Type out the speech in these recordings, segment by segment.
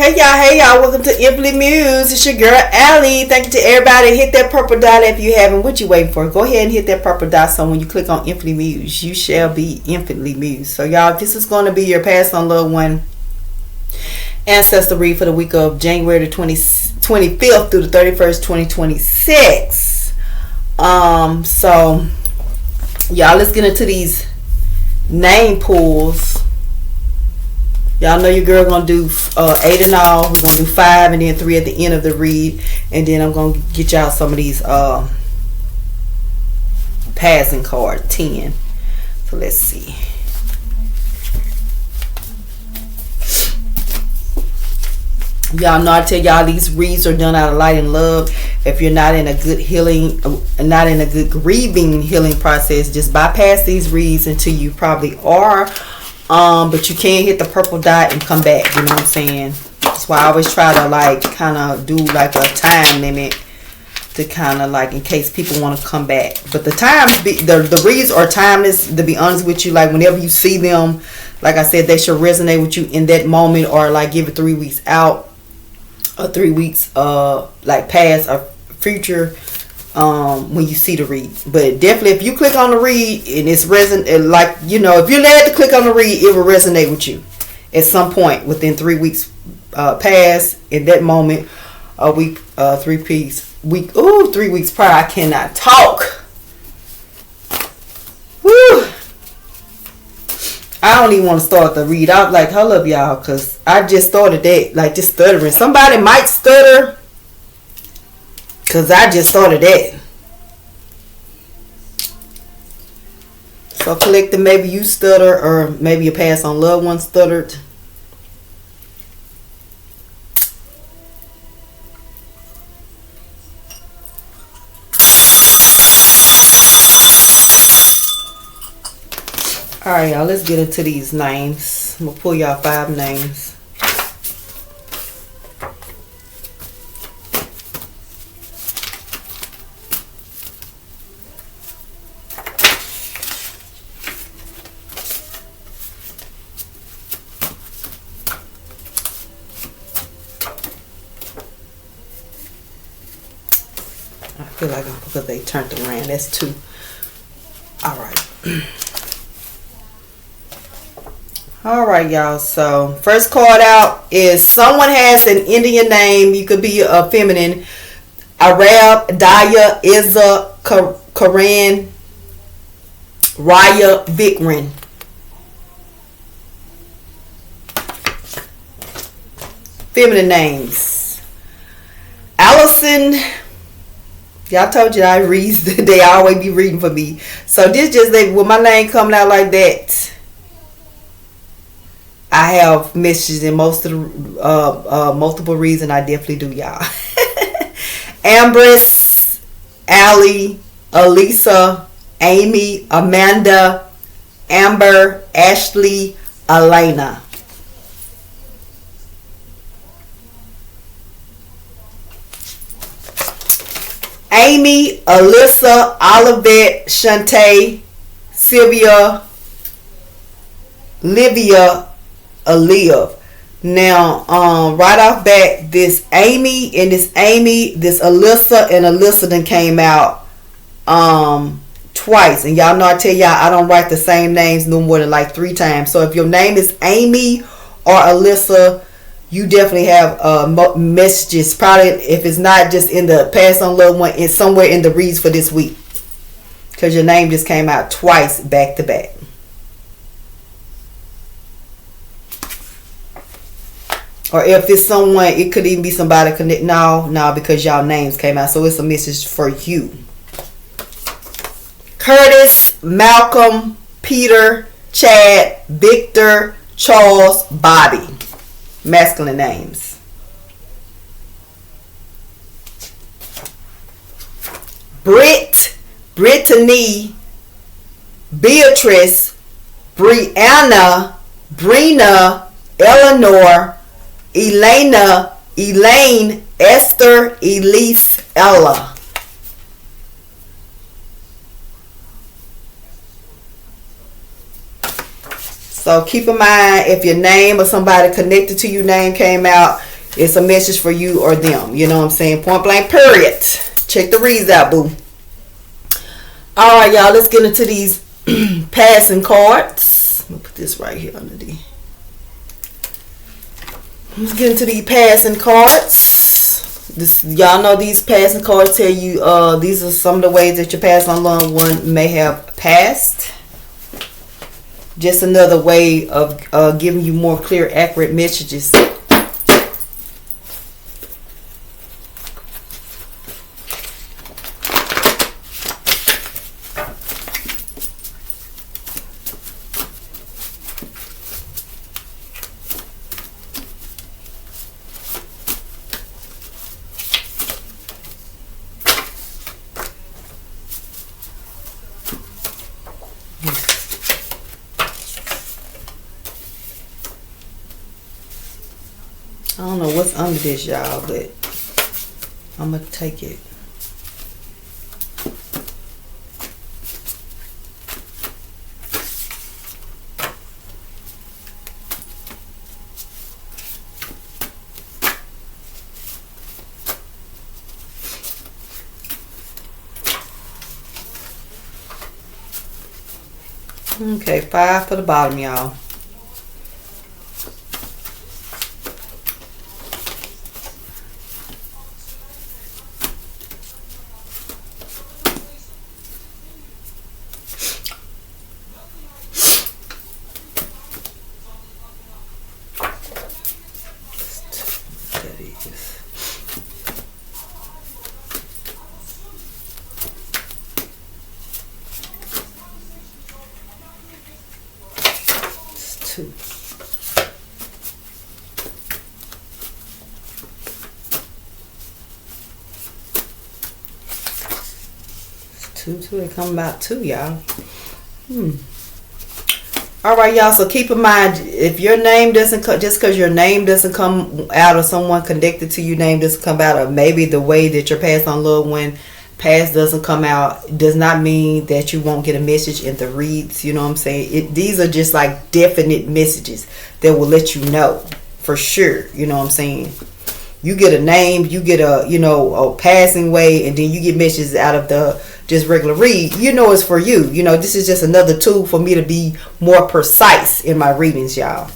Hey y'all, welcome to Infinitely Muse. It's your girl Allie. Thank you to everybody. Hit that purple dot if you haven't. What you waiting for? Go ahead and hit that purple dot so when you click on Infinitely Muse, you shall be infinitely mused. So y'all, this is going to be your past on loved one ancestor read for the week of January the 25th through the 31st, 2026. So y'all, let's get into these name pulls. Y'all know your girl gonna do 8 in all. We're gonna do 5 and then 3 at the end of the read, and then I'm gonna get y'all some of these passing card 10. So let's see. Y'all know I tell y'all these reads are done out of light and love. If you're not in a good healing, not in a good grieving healing process, just bypass these reads until you probably are. But you can hit the purple dot and come back, you know what I'm saying? That's why I always try to like kind of do like a time limit to kind of like in case people want to come back. But the times, the reads are timeless, to be honest with you. Like whenever you see them, like I said, they should resonate with you in that moment, or like give it 3 weeks out or 3 weeks like past or future when you see the read. But definitely if you click on the read and it's resonate, like, you know, if you're led to click on the read, it will resonate with you at some point within 3 weeks past in that moment, a week, 3 weeks prior. I cannot talk. Woo. I don't even want to start the read. I was like, hold up y'all, because I just started that, like just stuttering. Somebody might stutter because I just started that. So collective, maybe you stutter, or maybe your past on loved one stuttered. Alright y'all, let's get into these names. I'm going to pull y'all 5 names. I feel like because they turned around, that's 2. Alright. Alright y'all, so first card out is someone has an Indian name. You could be a feminine. Arab, Daya, Izza, Karan, Raya, Vikran. Feminine names. Allison. Y'all told you I read. They always be reading for me. So this just with my name coming out like that, I have messages in most of the multiple reads, and I definitely do, y'all. Ambrose, Allie, Alisa, Amy, Amanda, Amber, Ashley, Elena. Amy, Alyssa, Olivette, Shantae, Sylvia, Livia, Aaliyah. Now, right off bat, this Amy, this Alyssa and Alyssa then came out twice. And y'all know I tell y'all I don't write the same names no more than like 3 times. So if your name is Amy or Alyssa, you definitely have messages. Probably if it's not just in the past on loved one, it's somewhere in the reads for this week, because your name just came out twice back to back. Or if it's someone, it could even be somebody connect. No, because y'all names came out, so it's a message for you. Curtis, Malcolm, Peter, Chad, Victor, Charles, Bobby. Masculine names. Britt, Brittany, Beatrice, Brianna, Brina, Eleanor, Elena, Elaine, Esther, Elise, Ella. So keep in mind, if your name or somebody connected to your name came out, It's a message for you or them. You know what I'm saying? Point blank, period. Check the reads out, boo. Alright, y'all. Let's get into these passing cards. Let me put this right here under the... Let's get into these passing cards. Y'all know these passing cards tell you these are some of the ways that your past on loved one may have passed. Just another way of giving you more clear, accurate messages. I don't know what's under this, y'all, but I'm going to take it. Okay, 5 for the bottom, y'all. Two. Two. It come about 2, y'all. All right, y'all. So keep in mind, if your name doesn't come, just because your name doesn't come out of someone connected to you, name doesn't come out of maybe the way that your past on loved one past doesn't come out, does not mean that you won't get a message in the reads. You know what I'm saying? These are just like definite messages that will let you know for sure. You know what I'm saying? You get a name, you get a passing way, and then you get messages out of the just regular read. You know it's for you. You know, this is just another tool for me to be more precise in my readings, y'all.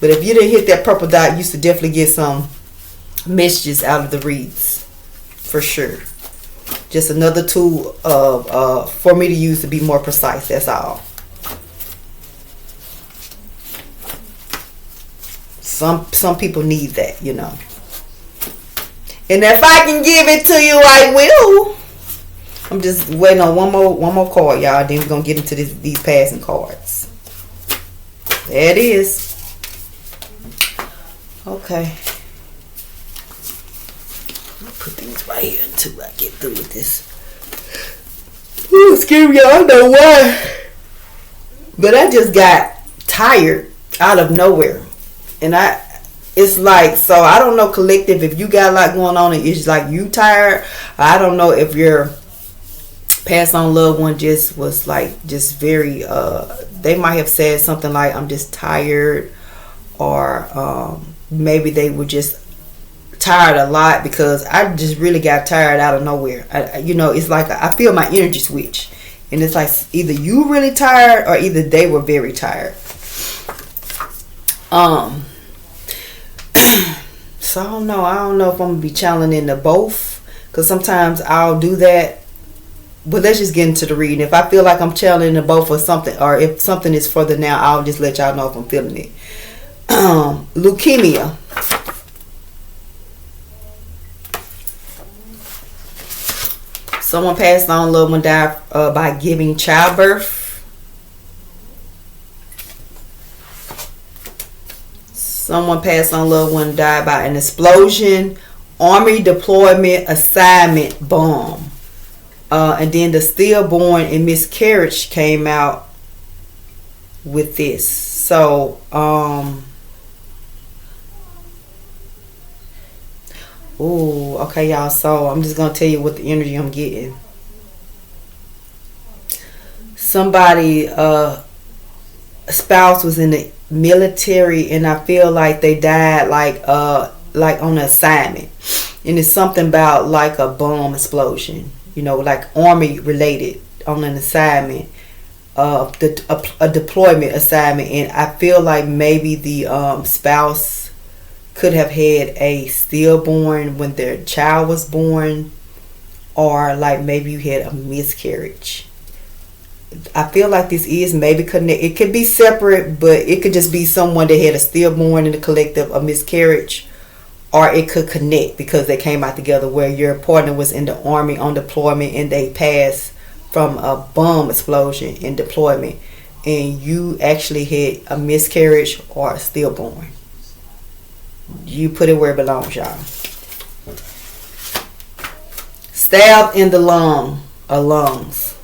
But if you didn't hit that purple dot, you should definitely get some messages out of the reads for sure. Just another tool of for me to use to be more precise. That's all. Some people need that, you know. And if I can give it to you, I will. I'm just waiting on one more card, y'all. Then we're gonna get into these passing cards. There it is. Okay. Put these right here until I get through with this. Ooh, excuse me, y'all. I don't know why, but I just got tired out of nowhere, and it's like, so I don't know, collective, if you got a lot going on and it's like you tired. I don't know if your past on loved one just was like just very they might have said something like, I'm just tired, or maybe they were just tired a lot, because I just really got tired out of nowhere. It's like I feel my energy switch, and it's like either you really tired or either they were very tired. So I don't know if I'm gonna be channeling into both, because sometimes I'll do that. But let's just get into the reading. If I feel like I'm channeling into both or something, or if something is further now, I'll just let y'all know if I'm feeling it. Leukemia. Someone passed on, loved one died by giving childbirth. Someone passed on, loved one died by an explosion, army deployment, assignment, bomb. And then the stillborn and miscarriage came out with this. So, ooh, okay, y'all. So I'm just gonna tell you what the energy I'm getting. Somebody, a spouse was in the military, and I feel like they died like like on an assignment, and it's something about like a bomb explosion, like army related, on an assignment, a deployment assignment. And I feel like maybe the spouse could have had a stillborn when their child was born, or like maybe you had a miscarriage. I feel like this is maybe connect. It could be separate, but it could just be someone that had a stillborn in the collective, a miscarriage, or it could connect because they came out together, where your partner was in the army on deployment and they passed from a bomb explosion in deployment, and you actually had a miscarriage or a stillborn. You put it where it belongs, y'all. Stabbed in the lungs.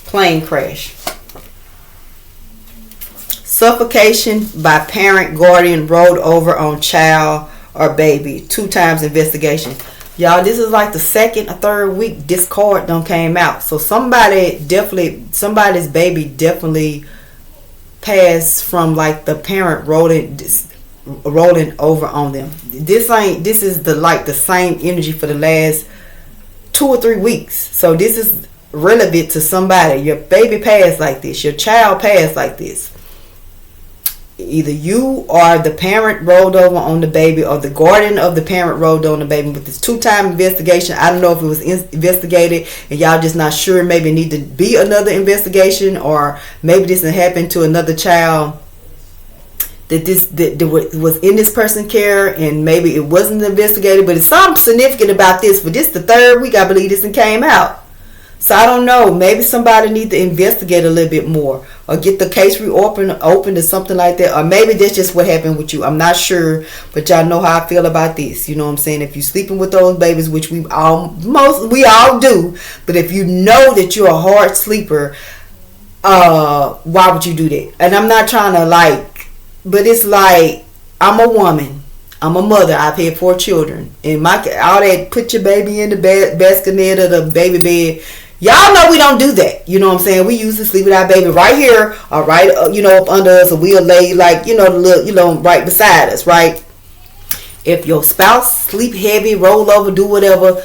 Plane crash. Suffocation by parent, guardian, rolled over on child or baby. 2 times investigation. Y'all, this is like the second or third week this card done came out. So somebody's baby definitely passed from like the parent rolling over on them. This is the same energy for the last 2 or 3 weeks. So this is relevant to somebody. Your baby passed like this, your child passed like this. Either you or the parent rolled over on the baby, or the guardian of the parent rolled on the baby. With this 2-time investigation, I don't know if it was investigated and y'all just not sure. Maybe it need to be another investigation, or maybe this happened to another child that was in this person's care, and maybe it wasn't investigated. But it's something significant about this. For this the 3rd week I believe this came out. So I don't know. Maybe somebody need to investigate a little bit more, or get the case reopened or something like that. Or maybe that's just what happened with you. I'm not sure, but y'all know how I feel about this. You know what I'm saying? If you're sleeping with those babies, which we all do, but if you know that you're a hard sleeper, why would you do that? And I'm not trying to but it's like, I'm a woman. I'm a mother. I've had 4 children. And all that, put your baby in the bassinet or the baby bed. Y'all know we don't do that. You know what I'm saying? We usually sleep with our baby right here, or right, up under us, or we'll lay right beside us, right? If your spouse sleep heavy, roll over, do whatever,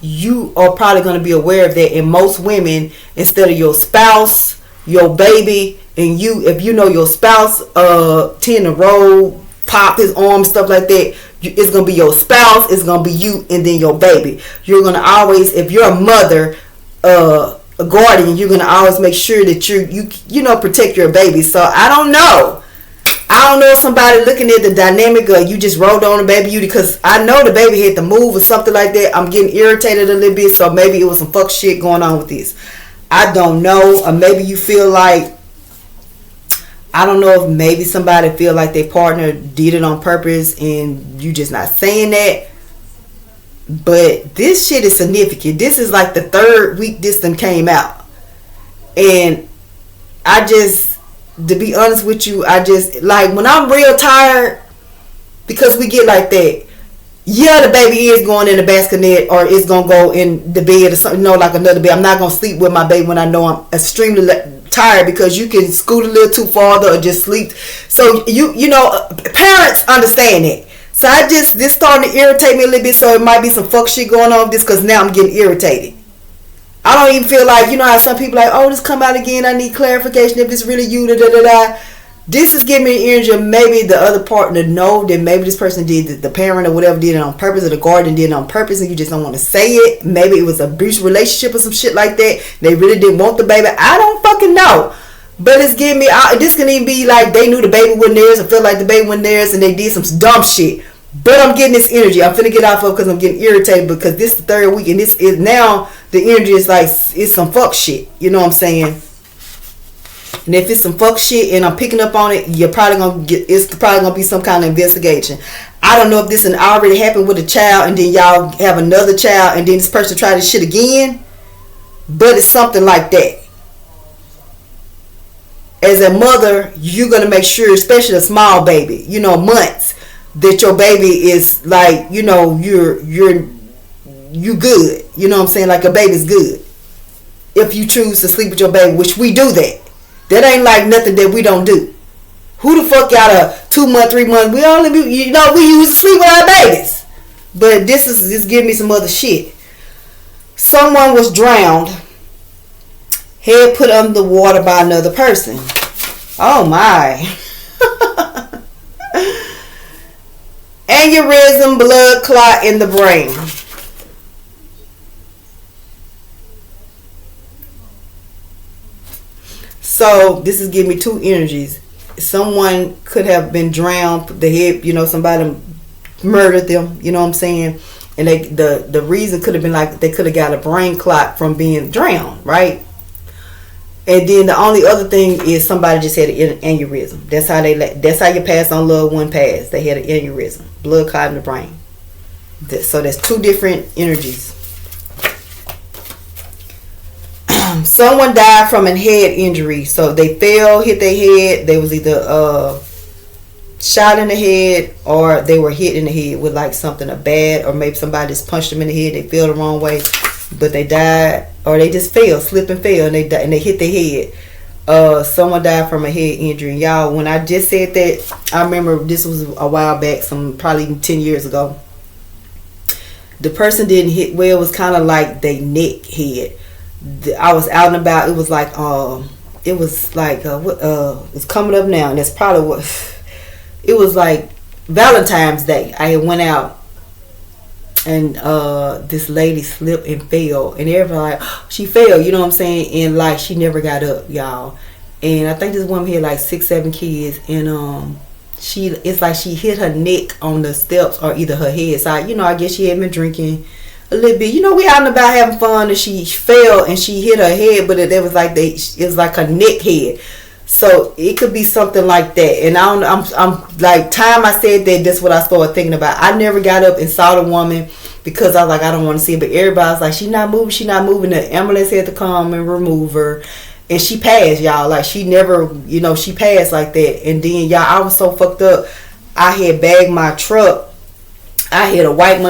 you are probably going to be aware of that. And most women, instead of your spouse, your baby, and you, if you know your spouse tend to roll, pop his arm, stuff like that, it's going to be your spouse, it's going to be you, and then your baby. You're going to always, if you're a mother, a guardian, you're going to always make sure that you protect your baby. So I don't know if somebody looking at the dynamic of you just rolled on the baby, because I know the baby had to move or something like that. I'm getting irritated a little bit, so maybe it was some fuck shit going on with this. I don't know. Or maybe you feel like, I don't know if maybe somebody feel like their partner did it on purpose and you just not saying that. But this shit is significant. This is like the 3rd week this thing came out. And I just, to be honest with you, I just, like, when I'm real tired, because we get like that, yeah, the baby is going in the bassinet, or it's going to go in the bed or something, like another bed. I'm not going to sleep with my baby when I know I'm extremely tired, because you can scoot a little too farther or just sleep. So parents understand that. So this starting to irritate me a little bit. So it might be some fuck shit going on with this, because now I'm getting irritated. I don't even feel like, how some people like, oh, this come out again, I need clarification if it's really you, da. This is giving me the energy of maybe the other partner know that maybe this person did, the parent or whatever did it on purpose, or the guardian did it on purpose, and you just don't want to say it. Maybe it was an abusive relationship or some shit like that. They really didn't want the baby. I don't fucking know. But it's giving me, this can even be like they knew the baby wasn't theirs, or felt like the baby wasn't theirs, and they did some dumb shit. But I'm getting this energy. I'm finna get off of it because I'm getting irritated, because this is the 3rd week, and this is now the energy is like, it's some fuck shit. You know what I'm saying? And if it's some fuck shit and I'm picking up on it, it's probably gonna be some kind of investigation. I don't know if this already happened with a child, and then y'all have another child, and then this person try this shit again. But it's something like that. As a mother, you're gonna make sure, especially a small baby, months, that your baby is like, you good. You know what I'm saying? Like, a baby's good. If you choose to sleep with your baby, which we do that. That ain't like nothing that we don't do. Who the fuck got a 2 month, 3 month? We only be, you know, we used to sleep with our babies. But this giving me some other shit. Someone was drowned, head put under the water by another person. Oh my. Aneurysm, blood clot in the brain. So this is giving me two energies. Someone could have been drowned, the head, you know, somebody murdered them, you know what I'm saying? And the reason could have been like they could have got a brain clot from being drowned, right? And then the only other thing is somebody just had an aneurysm. That's how your passed on loved one passed. They had an aneurysm, blood clot in the brain. So that's two different energies. Someone died from a head injury. So they fell, hit their head. They was either shot in the head or they were hit in the head with like something bad, or maybe somebody just punched them in the head. They fell the wrong way, but they died, or they just fell, slip and fell, and they hit their head. Someone died from a head injury. And y'all, when I just said that, I remember this was a while back, probably 10 years ago. The person didn't hit well. It was kind of like they neck head. I was out and about. It was like it's coming up now, and that's probably what. It was like Valentine's Day. I had went out, and this lady slipped and fell, and everybody like, oh, she fell, you know what I'm saying? And like she never got up, y'all. And I think this woman had like 6-7 kids, and it's like she hit her neck on the steps or either her head. So I guess she had been drinking a little bit. You know, we out and about having fun, and she fell and she hit her head, but it was like it was like her neck head. So it could be something like that. And I'm like, time I said that, that's what I started thinking about. I never got up and saw the woman because I was like, I don't want to see it. But everybody was like, she's not moving. The ambulance had to come and remove her. And she passed, y'all. Like, she never, she passed like that. And then, y'all, I was so fucked up. I had bagged my truck. I had a white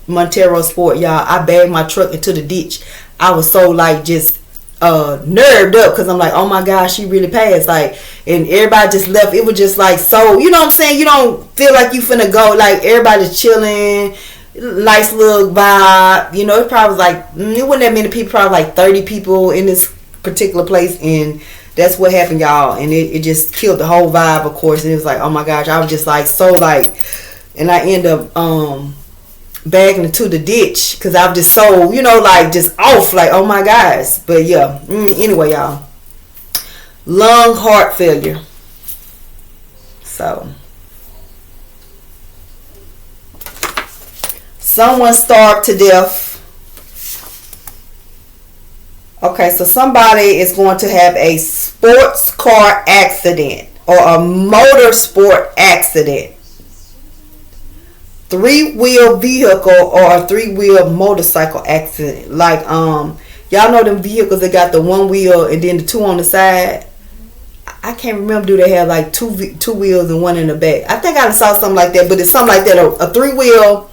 Montero Sport, y'all. I bagged my truck into the ditch. I was so, like, just nerved up because I'm like, oh my gosh, she really passed. Like, and everybody just left. It was just like, so, you know what I'm saying? You don't feel like you finna go. Like, everybody's chilling. Nice little vibe. It probably was like, it wasn't that many people. Probably like 30 people in this particular place, and that's what happened, y'all. And it just killed the whole vibe, of course. And it was like, oh my gosh, I was just like so like, and I end up bagging into the ditch because I was just so like just off, like, oh my gosh. But yeah, anyway, y'all, lung heart failure. So someone starved to death. Okay, so somebody is going to have a sports car accident or a motorsport accident. 3-wheel vehicle or a 3-wheel motorcycle accident. Like, y'all know them vehicles that got the one wheel and then the two on the side? I can't remember, do they have like two wheels and one in the back? I think I saw something like that, but it's something like that. A 3-wheel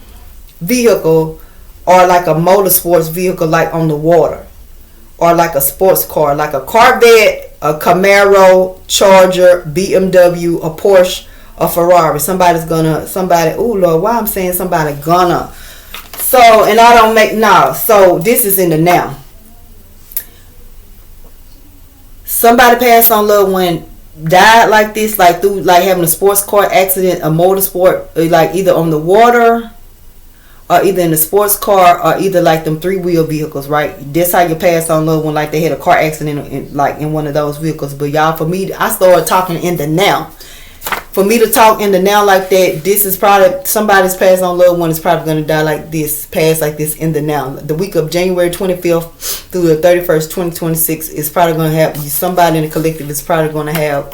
vehicle or like a motorsports vehicle, like on the water. Or like a sports car, like a Corvette, a Camaro, Charger, BMW, a Porsche, a Ferrari. Oh Lord, why I'm saying somebody gonna. So, and I don't make, so this is in the now. Somebody passed on loved one, died like this, like through like having a sports car accident, a motorsport, like either on the water, or either in the sports car, or either like them 3-wheel vehicles, right? That's how you pass on loved one, like they had a car accident in one of those vehicles. But y'all, for me, I started talking in the now. For me to talk in the now like that, this is probably, somebody's passed on loved one is probably going to die like this, pass like this in the now. The week of January 25th through the 31st, 2026 is probably going to have, somebody in the collective is probably going to have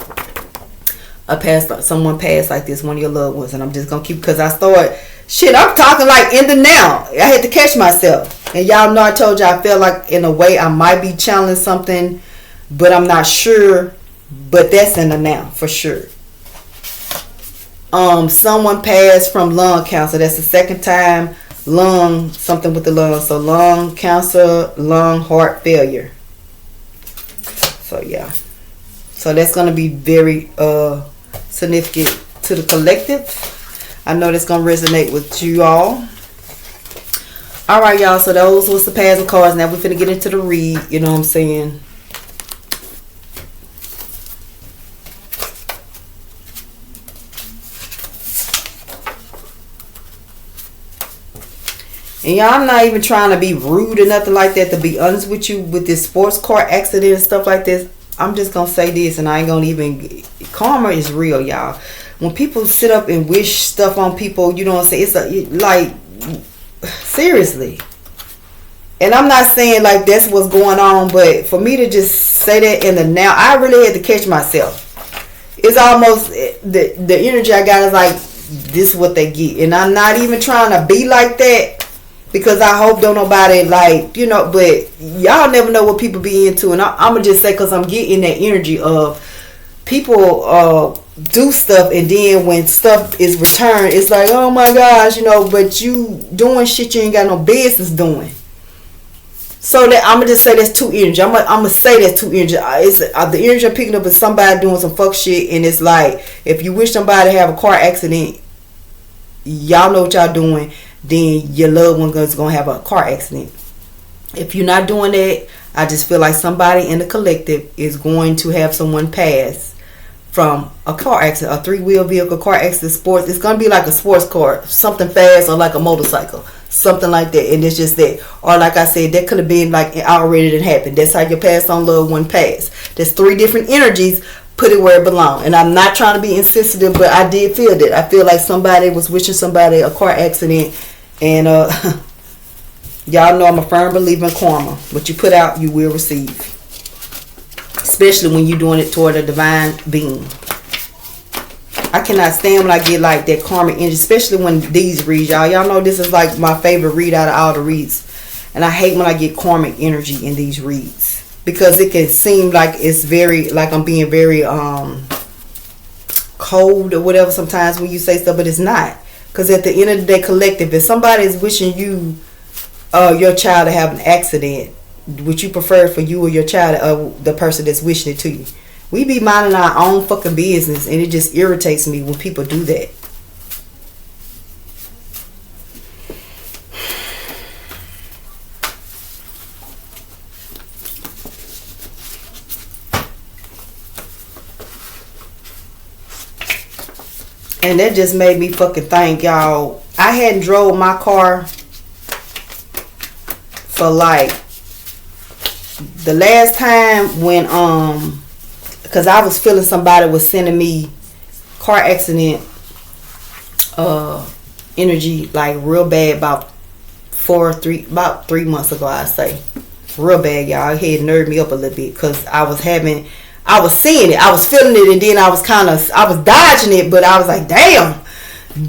someone pass like this, one of your loved ones. And I'm just going to keep, because I started, I'm talking like in the now. I had to catch myself. And y'all know I told you I felt like in a way I might be channeling something, but I'm not sure. But that's in the now for sure. Someone passed from lung cancer. That's the second time something with the lungs. So lung cancer, lung heart failure. So yeah. So that's gonna be very significant to the collective. I know that's going to resonate with you all. All right, y'all. So those was the past and cards. Now we're finna get into the read. You know what I'm saying? And y'all, I'm not even trying to be rude or nothing like that. To be honest with you, with this sports car accident and stuff like this, I'm just gonna say this, and I ain't gonna even. Karma is real, y'all. When people sit up and wish stuff on people, you know what I'm saying? Like, seriously. And I'm not saying like that's what's going on, but for me to just say that in the now, I really had to catch myself. It's almost the energy I got is like, this is what they get, and I'm not even trying to be like that. Because I hope don't nobody like, you know, but y'all never know what people be into. And I'm going to just say, because I'm getting that energy of people do stuff. And then when stuff is returned, it's like, oh my gosh, you know, but you doing shit you ain't got no business doing. So that I'm going to just say that's too energy. I'm going to say that's too energy. It's, the energy I'm picking up is somebody doing some fuck shit. And it's like, if you wish somebody to have a car accident, y'all know what y'all doing. Then your loved one is going to have a car accident. If you're not doing that, I just feel like somebody in the collective is going to have someone pass from a car accident, a 3-wheel vehicle, car accident, sports. It's going to be like a sports car, something fast, or like a motorcycle, something like that. And it's just that. Or like I said, that could have been like it already didn't happen. That's how your passed on loved one passed. There's 3 different energies. Put it where it belongs. And I'm not trying to be insensitive, but I did feel that. I feel like somebody was wishing somebody a car accident. And y'all know I'm a firm believer in karma. What you put out, you will receive. Especially when you're doing it toward a divine being. I cannot stand when I get like that karmic energy. Especially when these reads, y'all. Y'all know this is like my favorite read out of all the reads. And I hate when I get karmic energy in these reads. Because it can seem like it's very, like I'm being very cold or whatever sometimes when you say stuff, but it's not. Because at the end of the day, collective, if somebody is wishing you, your child to have an accident, would you prefer for you or your child, the person that's wishing it to you? We be minding our own fucking business, and it just irritates me when people do that. And that just made me fucking think, y'all. I hadn't drove my car for like the last time when because I was feeling somebody was sending me car accident energy like real bad about 3 months ago, I say. Real bad, y'all. It had nerved me up a little bit because I was seeing it, I was feeling it, and then I was dodging it, but I was like, damn,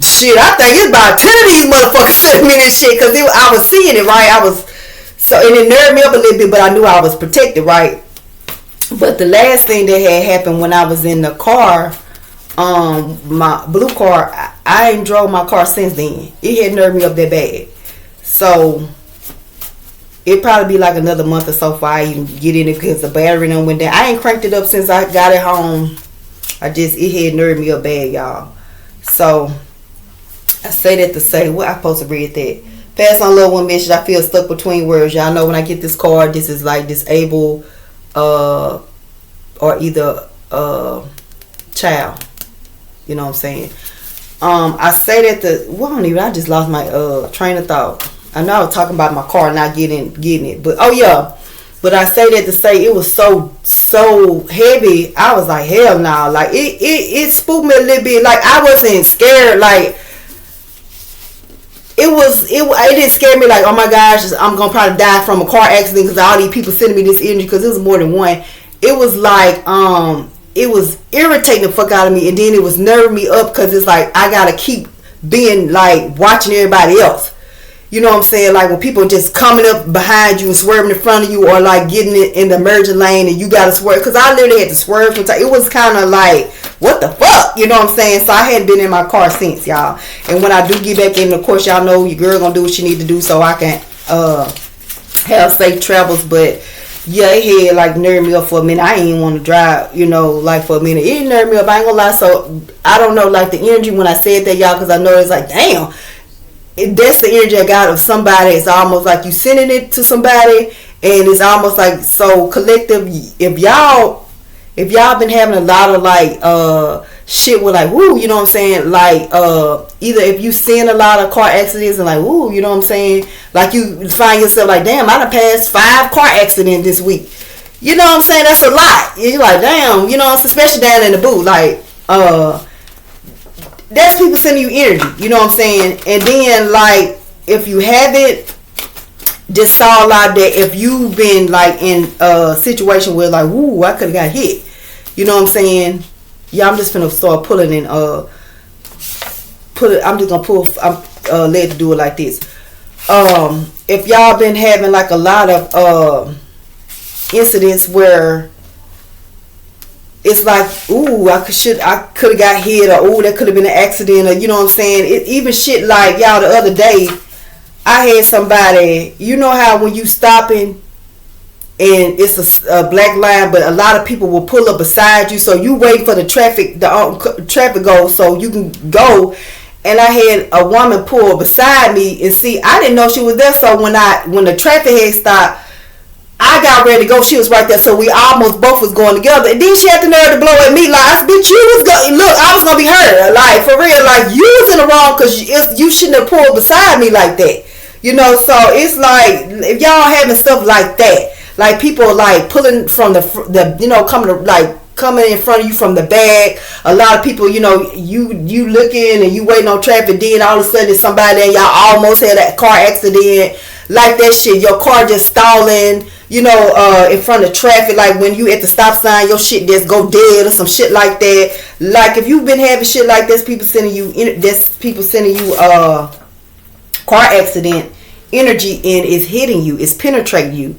shit, I think it's about 10 of these motherfuckers sending me this shit, because I was seeing it, right? And it nerved me up a little bit, but I knew I was protected, right? But the last thing that had happened when I was in the car, my blue car, I ain't drove my car since then. It had nerved me up that bad. So it probably be like another month or so before I even get in it, because the battery done went down. I ain't cranked it up since I got it home. It had nerved me up bad, y'all. So I say that to say, what I supposed to read that? Pass on loved one message. I feel stuck between words. Y'all know when I get this card, this is like disabled or either child. You know what I'm saying? I say that I just lost my train of thought. I know I was talking about my car not getting it, but but I say that to say it was so heavy. I was like, hell no, like it spooked me a little bit. Like I wasn't scared, like it didn't scare me like, oh my gosh, I'm gonna probably die from a car accident because all these people sending me this energy, because it was more than one. It was like it was irritating the fuck out of me, and then it was nerving me up because it's like I gotta keep being like watching everybody else. You know what I'm saying? Like when people just coming up behind you and swerving in front of you, or like getting it in the merging lane and you gotta swerve. Because I literally had to swerve from time. It was kind of like, what the fuck? You know what I'm saying? So I hadn't been in my car since, y'all. And when I do get back in, of course, y'all know your girl gonna do what she need to do so I can have safe travels. But yeah, it had like nerved me up for a minute. I ain't even want to drive, like for a minute. It nerved me up. I ain't gonna lie. So I don't know, like the energy when I said that, y'all, because I know it's like, damn, that's the energy I got of somebody. It's almost like you sending it to somebody, and it's almost like so collective. If y'all been having a lot of like shit with like, woo, you know what I'm saying? Like either if you seeing a lot of car accidents and like, woo, you know what I'm saying? Like you find yourself like, damn, I done passed 5 car accidents this week. You know what I'm saying? That's a lot. You're like, damn, you know, especially down in the booth. Like, that's people sending you energy. You know what I'm saying? And then like, if you haven't, just saw a lot that if you've been like in a situation where like, woo, I could have got hit. You know what I'm saying? Yeah, I'm just gonna start pulling and I'm just gonna pull. I'm led to do it like this. If y'all been having like a lot of incidents where it's like, ooh, I could have got hit, or ooh, that could have been an accident, or you know what I'm saying? Even shit like, y'all, the other day I had somebody, you know how when you stopping and it's a black line, but a lot of people will pull up beside you, so you wait for the traffic go so you can go. And I had a woman pull beside me, and see, I didn't know she was there. So when the traffic had stopped, I got ready to go. She was right there, so we almost both was going together. And then she had the nerve to blow at me like, I said, bitch, I was gonna be hurt, like for real, like you was in the wrong because you shouldn't have pulled beside me like that, you know. So it's like, if y'all having stuff like that, like people like pulling from the you know, coming in front of you from the back. A lot of people, you know, you looking and you waiting on traffic, then all of a sudden there's somebody there, y'all almost had a car accident, like that shit. Your car just stalling, you know, in front of traffic, like when you at the stop sign, your shit just go dead or some shit like that. Like if you've been having shit like this, people sending you car accident energy, and it's hitting you, it's penetrating you.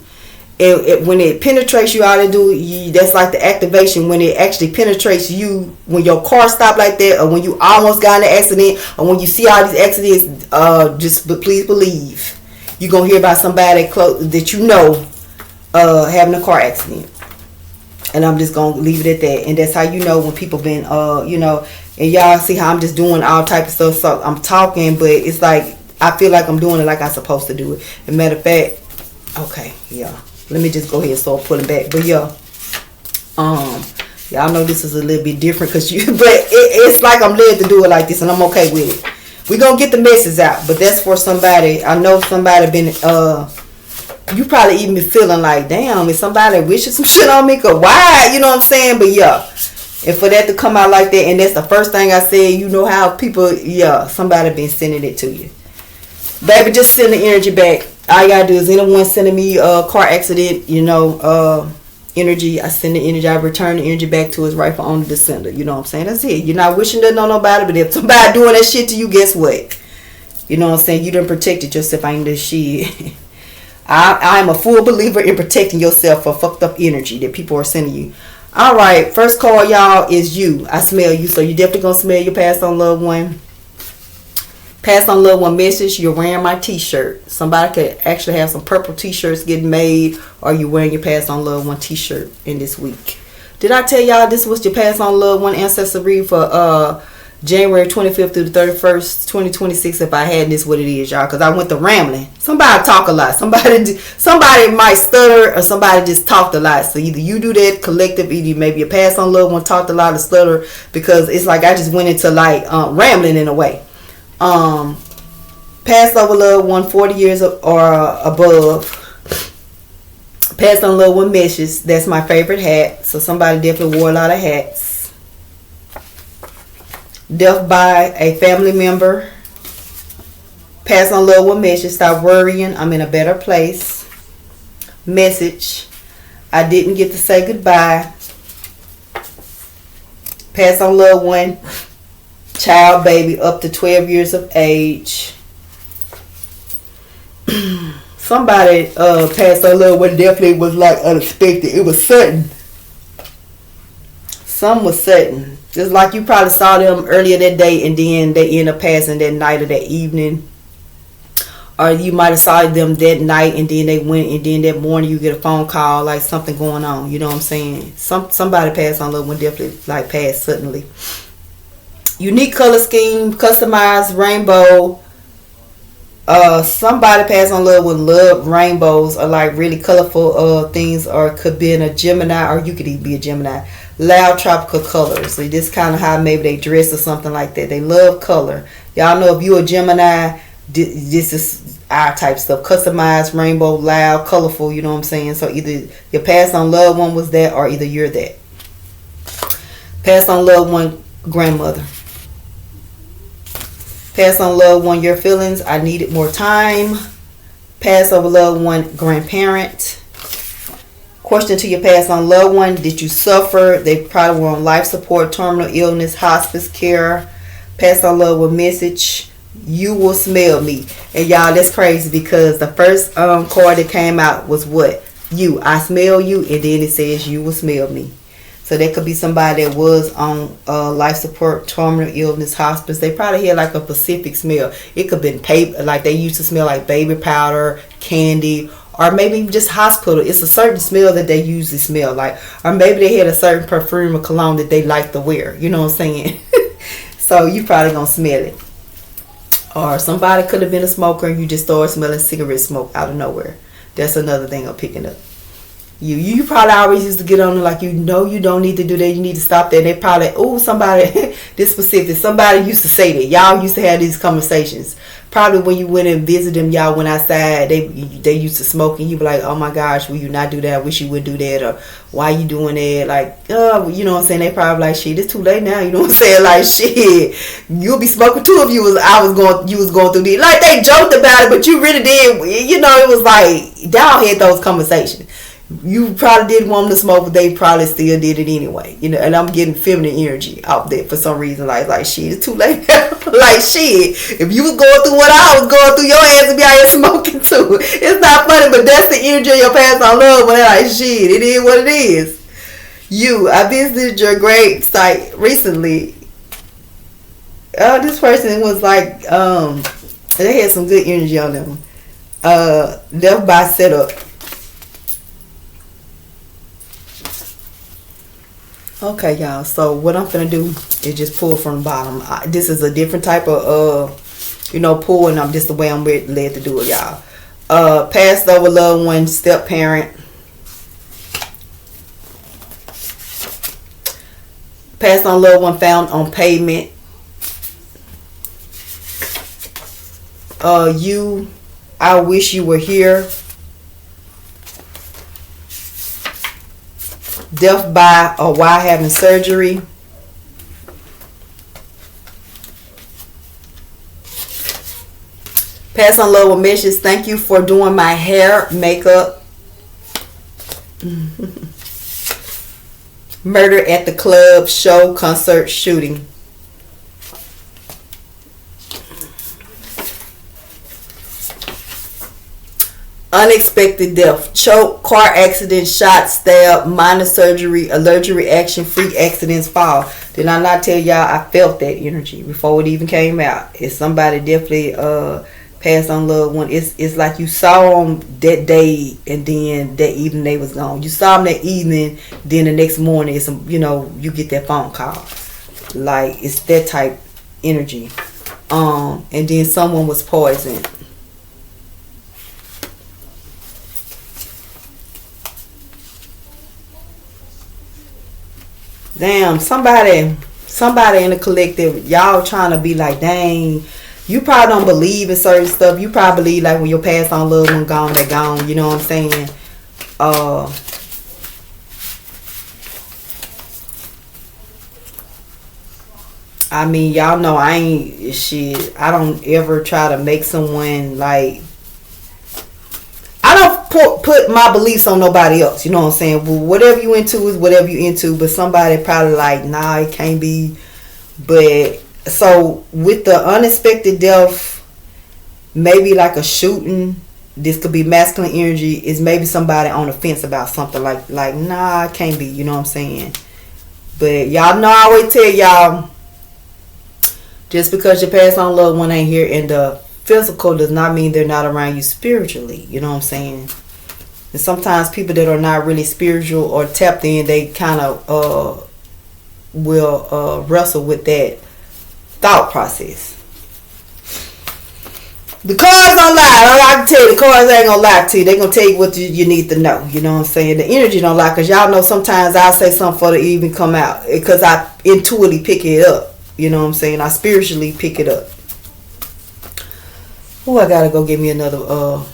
When it penetrates you, all they do, that's like the activation. When it actually penetrates you, when your car stopped like that, or when you almost got in an accident, or when you see all these accidents, please believe you're gonna hear about somebody close that you know having a car accident. And I'm just gonna leave it at that. And that's how you know when people been you know. And y'all see how I'm just doing all type of stuff. So I'm talking, but it's like I feel like I'm doing it like I'm supposed to do it. As a matter of fact, okay, yeah. Let me just go ahead and start pulling back. But yeah, y'all know this is a little bit different but it's like I'm led to do it like this, and I'm okay with it. We gonna get the message out, but that's for somebody. I know somebody been you probably even been feeling like, damn, is somebody wishing some shit on me? Cause why? You know what I'm saying? But yeah, and for that to come out like that, and that's the first thing I said. You know how people, yeah, somebody been sending it to you, baby. Just send the energy back. All you gotta do is anyone sending me a car accident, you know, energy, I send the energy, I return the energy back to its rightful owner, the sender. You know what I'm saying? That's it. You're not wishing nothing on nobody, but if somebody doing that shit to you, guess what? You know what I'm saying? You done protected yourself. I ain't this shit. I'm a full believer in protecting yourself for fucked up energy that people are sending you. All right, first call, y'all, is you. I smell you, so you definitely gonna smell your passed on loved one. Pass on loved one message. You're wearing my t-shirt. Somebody could actually have some purple t-shirts getting made, or you wearing your pass on loved one t-shirt in this week. Did I tell y'all this was your pass on loved one ancestor read for January 25th through the 31st, 2026? If I had this, what it is, y'all, because I went to rambling. Somebody talk a lot. Somebody might stutter, or somebody just talked a lot. So either you do that collective, either maybe a pass on loved one talked a lot or stutter, because it's like I just went into like rambling in a way. Passed over loved one 40 years or above. Passed on loved one message. That's my favorite hat. So somebody definitely wore a lot of hats. Death by a family member. Passed on loved one message. Stop worrying. I'm in a better place. Message. I didn't get to say goodbye. Passed on loved one. Child, baby, up to 12 years of age. Somebody passed on loved one, definitely was like unexpected. It was sudden. Some was sudden. Just like you probably saw them earlier that day, and then they end up passing that night or that evening. or you might have saw them that night and then they went, and then that morning you get a phone call like something going on. You know what I'm saying? Somebody passed on loved one, definitely like passed suddenly. Unique color scheme, customized rainbow. Somebody passed on loved one, love rainbows, or like really colorful things, or could be in a Gemini, or you could even be a Gemini. Loud tropical colors. So this kind of how maybe they dress or something like that. They love color. Y'all know if you're a Gemini, this is our type stuff. Customized, rainbow, loud, colorful, you know what I'm saying? So either your past on loved one was that, or either you're that. Past on loved one, grandmother. Past on loved one, your feelings, I needed more time. Past over loved one, grandparent. Question to your past on loved one, did you suffer? They probably were on life support, terminal illness, hospice care. Past on loved one message, you will smell me. And y'all, that's crazy because the first card that came out was what? You. I smell you, and then it says you will smell me. So that could be somebody that was on life support, terminal illness, hospice. They probably had like a specific smell. It could have been paper, like they used to smell like baby powder, candy, or maybe just hospital. It's a certain smell that they usually smell like. Or maybe they had a certain perfume or cologne that they like to wear. You know what I'm saying? So you probably going to smell it. Or somebody could have been a smoker and you just started smelling cigarette smoke out of nowhere. That's another thing I'm picking up. You probably always used to get on like, you know, you don't need to do that. You need to stop that. They probably, oh, somebody, this specific, somebody used to say that. Y'all used to have these conversations. Probably when you went and visited them, y'all went outside, they used to smoke, and you be like, oh my gosh, will you not do that? I wish you would do that. Or why you doing that? Like, you know what I'm saying? They probably like, shit, it's too late now. You know what I'm saying? Like, shit, you'll be smoking too if you was going through this. Like, they joked about it, but you really did. You know, it was like, y'all had those conversations. You probably didn't want them to smoke, but they probably still did it anyway. You know, and I'm getting feminine energy out there for some reason. Like shit, it's too late now. Like, shit, if you was going through what I was going through, your ass would be out here smoking too. It's not funny, but that's the energy of your past on love. When they're like, shit, it is what it is. I visited your grave site recently. This person was like, they had some good energy on them. Death by setup. Okay, y'all. So what I'm gonna do is just pull from the bottom. This is a different type of, pull, and I'm just the way I'm led to do it, y'all. Passed over loved one, step parent. Passed on loved one found on pavement. I wish you were here. Death by or while having surgery. Pass on love with messages. Thank you for doing my hair, makeup. Murder at the club, show, concert, shooting. Unexpected death, choke, car accident, shot, stab, minor surgery, allergic reaction, freak accidents, fall. Did I not tell y'all I felt that energy before it even came out? It's somebody definitely passed on loved one. It's like you saw them that day and then that evening they was gone. You saw them that evening, then the next morning it's you get that phone call. Like, it's that type energy. And then someone was poisoned. Damn, somebody in the collective, y'all trying to be like, dang, you probably don't believe in certain stuff. You probably believe like when your past on loved one gone, they're gone. You know what I'm saying? I mean, y'all know I don't ever try to make someone like, I don't put my beliefs on nobody else. You know what I'm saying? Well, whatever you into is whatever you into. But somebody probably like, nah, it can't be. But so with the unexpected death, maybe like a shooting. This could be masculine energy. Is maybe somebody on the fence about something like nah, it can't be. You know what I'm saying? But y'all know I always tell y'all, just because your past on loved one ain't here in the physical does not mean they're not around you spiritually. You know what I'm saying? And sometimes people that are not really spiritual or tapped in, they kind of will wrestle with that thought process. The cards don't lie. I can tell you, the cards ain't gonna lie to you. They gonna tell you what you need to know. You know what I'm saying? The energy don't lie, because y'all know sometimes I say something for it to even come out, because I intuitively pick it up. You know what I'm saying? I spiritually pick it up. Oh, I gotta go get me another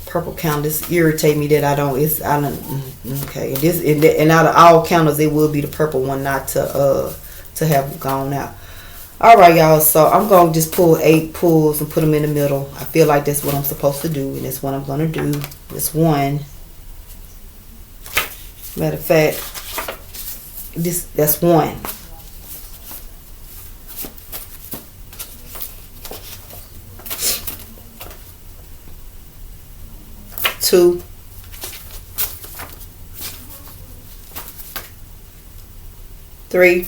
purple count. This irritate me that I don't. Okay. And out of all counters, it will be the purple one not to have gone out. All right, y'all. So I'm gonna just pull 8 pulls and put them in the middle. I feel like that's what I'm supposed to do, and that's what I'm gonna do. This one. Matter of fact, that's one. Two. Three.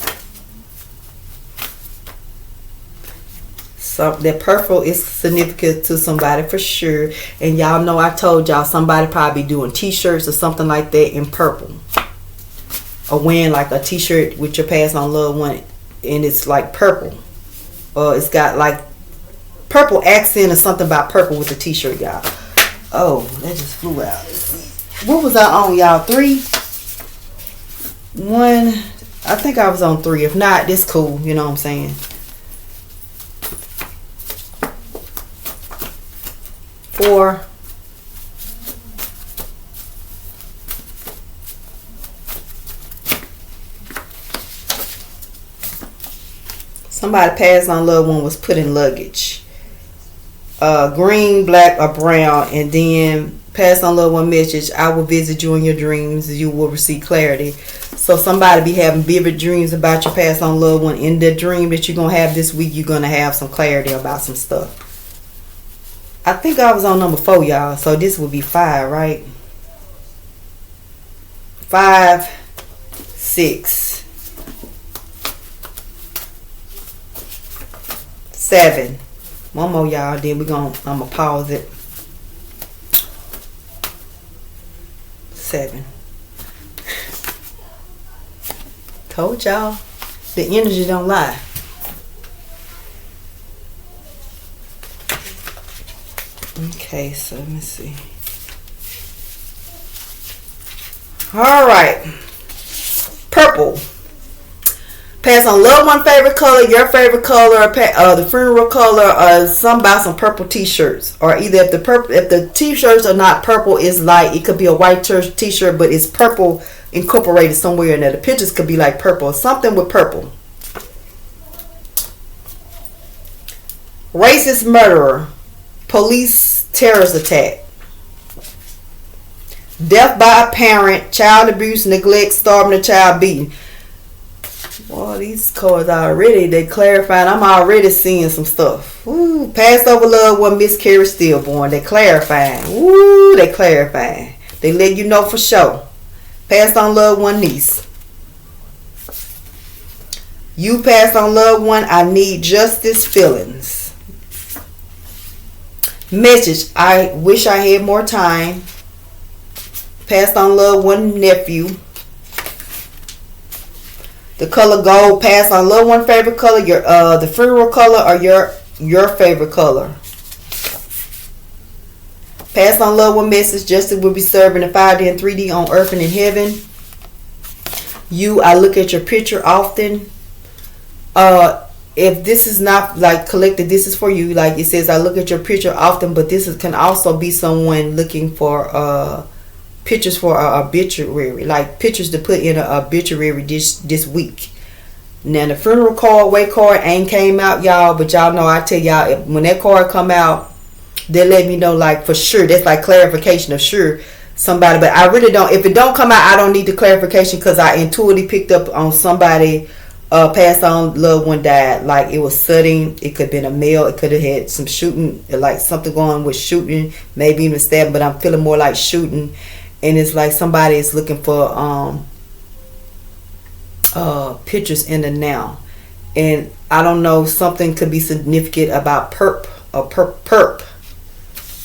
So that purple is significant to somebody for sure. And y'all know I told y'all somebody probably doing t-shirts or something like that in purple. Or wearing like a t-shirt with your passed on loved one and it's like purple. Or it's got like purple accent or something about purple with the t-shirt, y'all. Oh, that just flew out. What was I on, y'all? 3? 1. I think I was on 3. If not, this cool. You know what I'm saying? 4. 'Somebody passed on loved one was put in luggage. Green, black, or brown, and then pass on loved one message. I will visit you in your dreams. You will receive clarity. So somebody be having vivid dreams about your past on loved one. In the dream that you're gonna have this week, you're gonna have some clarity about some stuff. I think I was on number 4, y'all. So this would be 5, right? 5, 6, 7. One more, y'all. Then I'm gonna pause it. 7. Told y'all, the energy don't lie. Okay, so let me see. All right, purple. Pass on loved one favorite color, your favorite color, the funeral color, or some purple t-shirts. Or either if the t-shirts are not purple, it's like it could be a white t-shirt, but it's purple incorporated somewhere in there. The pictures could be like purple, something with purple. Racist murderer, police terrorist attack, death by a parent, child abuse, neglect, starving a child, beating. Well, these cards they clarifying. I'm already seeing some stuff. Ooh, passed over loved one, miscarriage, stillborn. They clarifying. Ooh, they clarifying. They let you know for sure. Passed on loved one, niece. You passed on loved one, I need justice, feelings. Message, I wish I had more time. Passed on loved one, nephew. The color gold, passed on loved one favorite color, your the funeral color, or your favorite color. Passed on loved one message, justice will be served in the 5D and 3D on earth and in heaven. You, I look at your picture often. If this is not like collected, this is for you. Like it says, I look at your picture often, but can also be someone looking for pictures for an obituary, like pictures to put in an obituary this week. Now the funeral card, wake card ain't came out, y'all, but y'all know I tell y'all when that card come out, they let me know like for sure. That's like clarification of sure somebody. But I really don't. If it don't come out, I don't need the clarification because I intuitively picked up on somebody passed on, loved one died. Like it was sudden. It could have been a male. It could have had some shooting, like something going with shooting, maybe even stabbing. But I'm feeling more like shooting. And it's like somebody is looking for pictures in the now. And I don't know, something could be significant about a perp.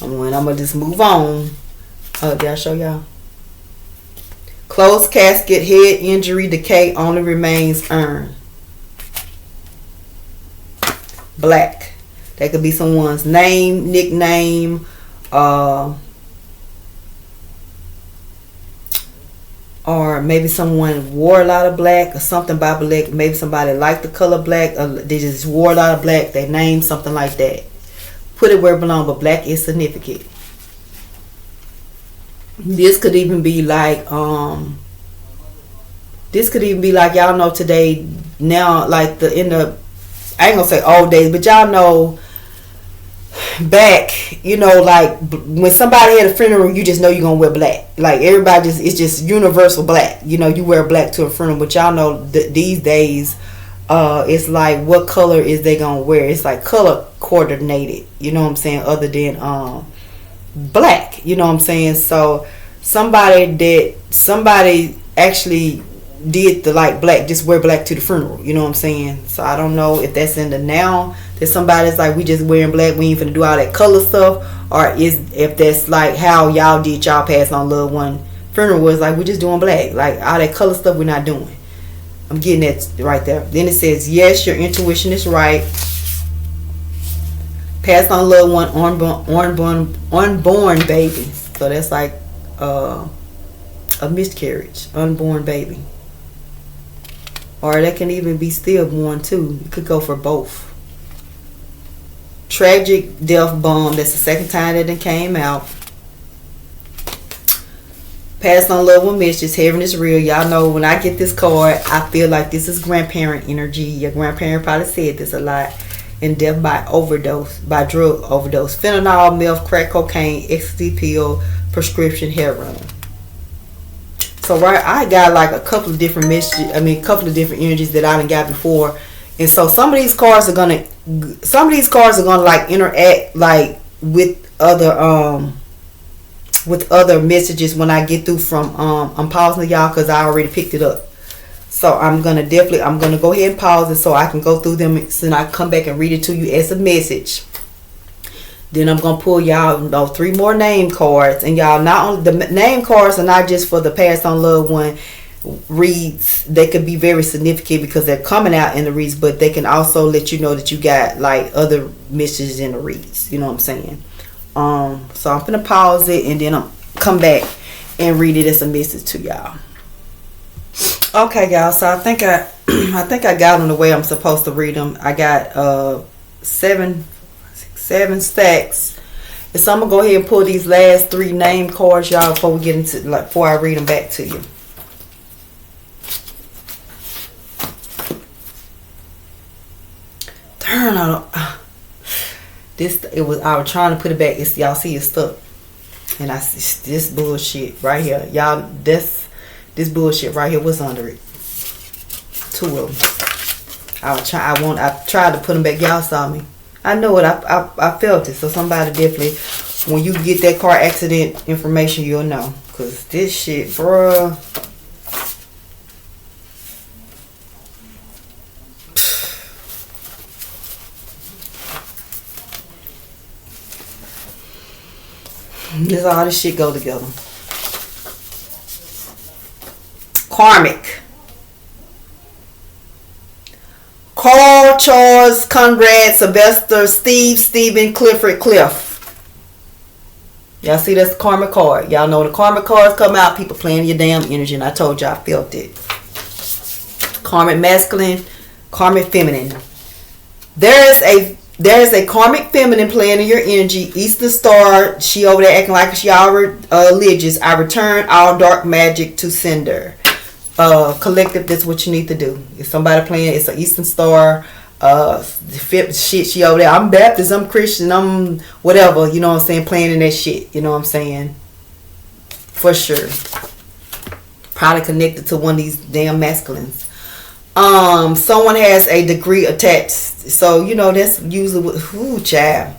I'm gonna just move on. Did I show y'all? Closed casket, head injury, decay, only remains urn. Black. That could be someone's name, nickname, or maybe someone wore a lot of black or something by black. Maybe somebody liked the color black, or they just wore a lot of black. They named something like that. Put it where it belongs, but black is significant. This could even be like y'all know today now, like I ain't gonna say old days, but y'all know back, you know, like when somebody had a funeral, you just know you're gonna wear black. Like everybody it's just universal black. You know, you wear black to a funeral, but y'all know these days, it's like what color is they gonna wear? It's like color coordinated. You know what I'm saying? Other than black. You know what I'm saying? So somebody actually did the like black, just wear black to the funeral. You know what I'm saying? So I don't know if that's in the now that somebody's like, we just wearing black, we ain't finna do all that color stuff, or if that's like how y'all did y'all pass on loved one funeral, was like we just doing black, like all that color stuff we're not doing. I'm getting that right there. Then it says, yes, your intuition is right. Passed on loved one, unborn baby. So that's like a miscarriage, unborn baby. Or that can even be stillborn too. You could go for both. Tragic death bomb. That's the second time that it came out. Passed on loved one messages. Heaven is real. Y'all know when I get this card, I feel like this is grandparent energy. Your grandparent probably said this a lot. And death by overdose, by drug overdose. Fentanyl, meth, crack cocaine, ecstasy pill, prescription heroin. So I got like a couple of different messages. I mean, a couple of different energies that I done got before, and so some of these cards are gonna like interact like with other messages when I get through from I'm pausing y'all because I already picked it up. So I'm gonna go ahead and pause it so I can go through them, so I come back and read it to you as a message. Then I'm going to pull y'all 3 more name cards. And y'all, not only the name cards are not just for the passed on loved one reads. They could be very significant because they're coming out in the reads, but they can also let you know that you got like other messages in the reads. You know what I'm saying? So I'm going to pause it and then I'll come back and read it as a message to y'all. Okay, y'all. So I think I got them the way I'm supposed to read them. I got 7 stacks. And so I'm gonna go ahead and pull these last 3 name cards, y'all, before we get into before I read them back to you. Turn on. I was trying to put it back. Y'all see it's stuck. And this bullshit right here, y'all. This bullshit right here was under it. 2 of them. I tried to put them back. Y'all saw me. I know it. I felt it. So somebody definitely, when you get that car accident information, you'll know. Because this shit, bruh. This all this shit go together. Karmic. Carl, Charles, Conrad, Sylvester, Steve, Stephen, Clifford, Cliff. Y'all see that's the karmic card. Y'all know the karmic cards come out. People playing your damn energy. And I told y'all I felt it. Karmic masculine, karmic feminine. There is a karmic feminine playing in your energy. Eastern Star. She over there acting like she all religious. I return all dark magic to sender. Collective, that's what you need to do. If somebody playing, it's an Eastern Star, shit, she over there, I'm Baptist, I'm Christian, I'm whatever, you know what I'm saying, playing in that shit, you know what I'm saying, for sure. Probably connected to one of these damn masculines. Someone has a degree attached, so you know that's usually what, child.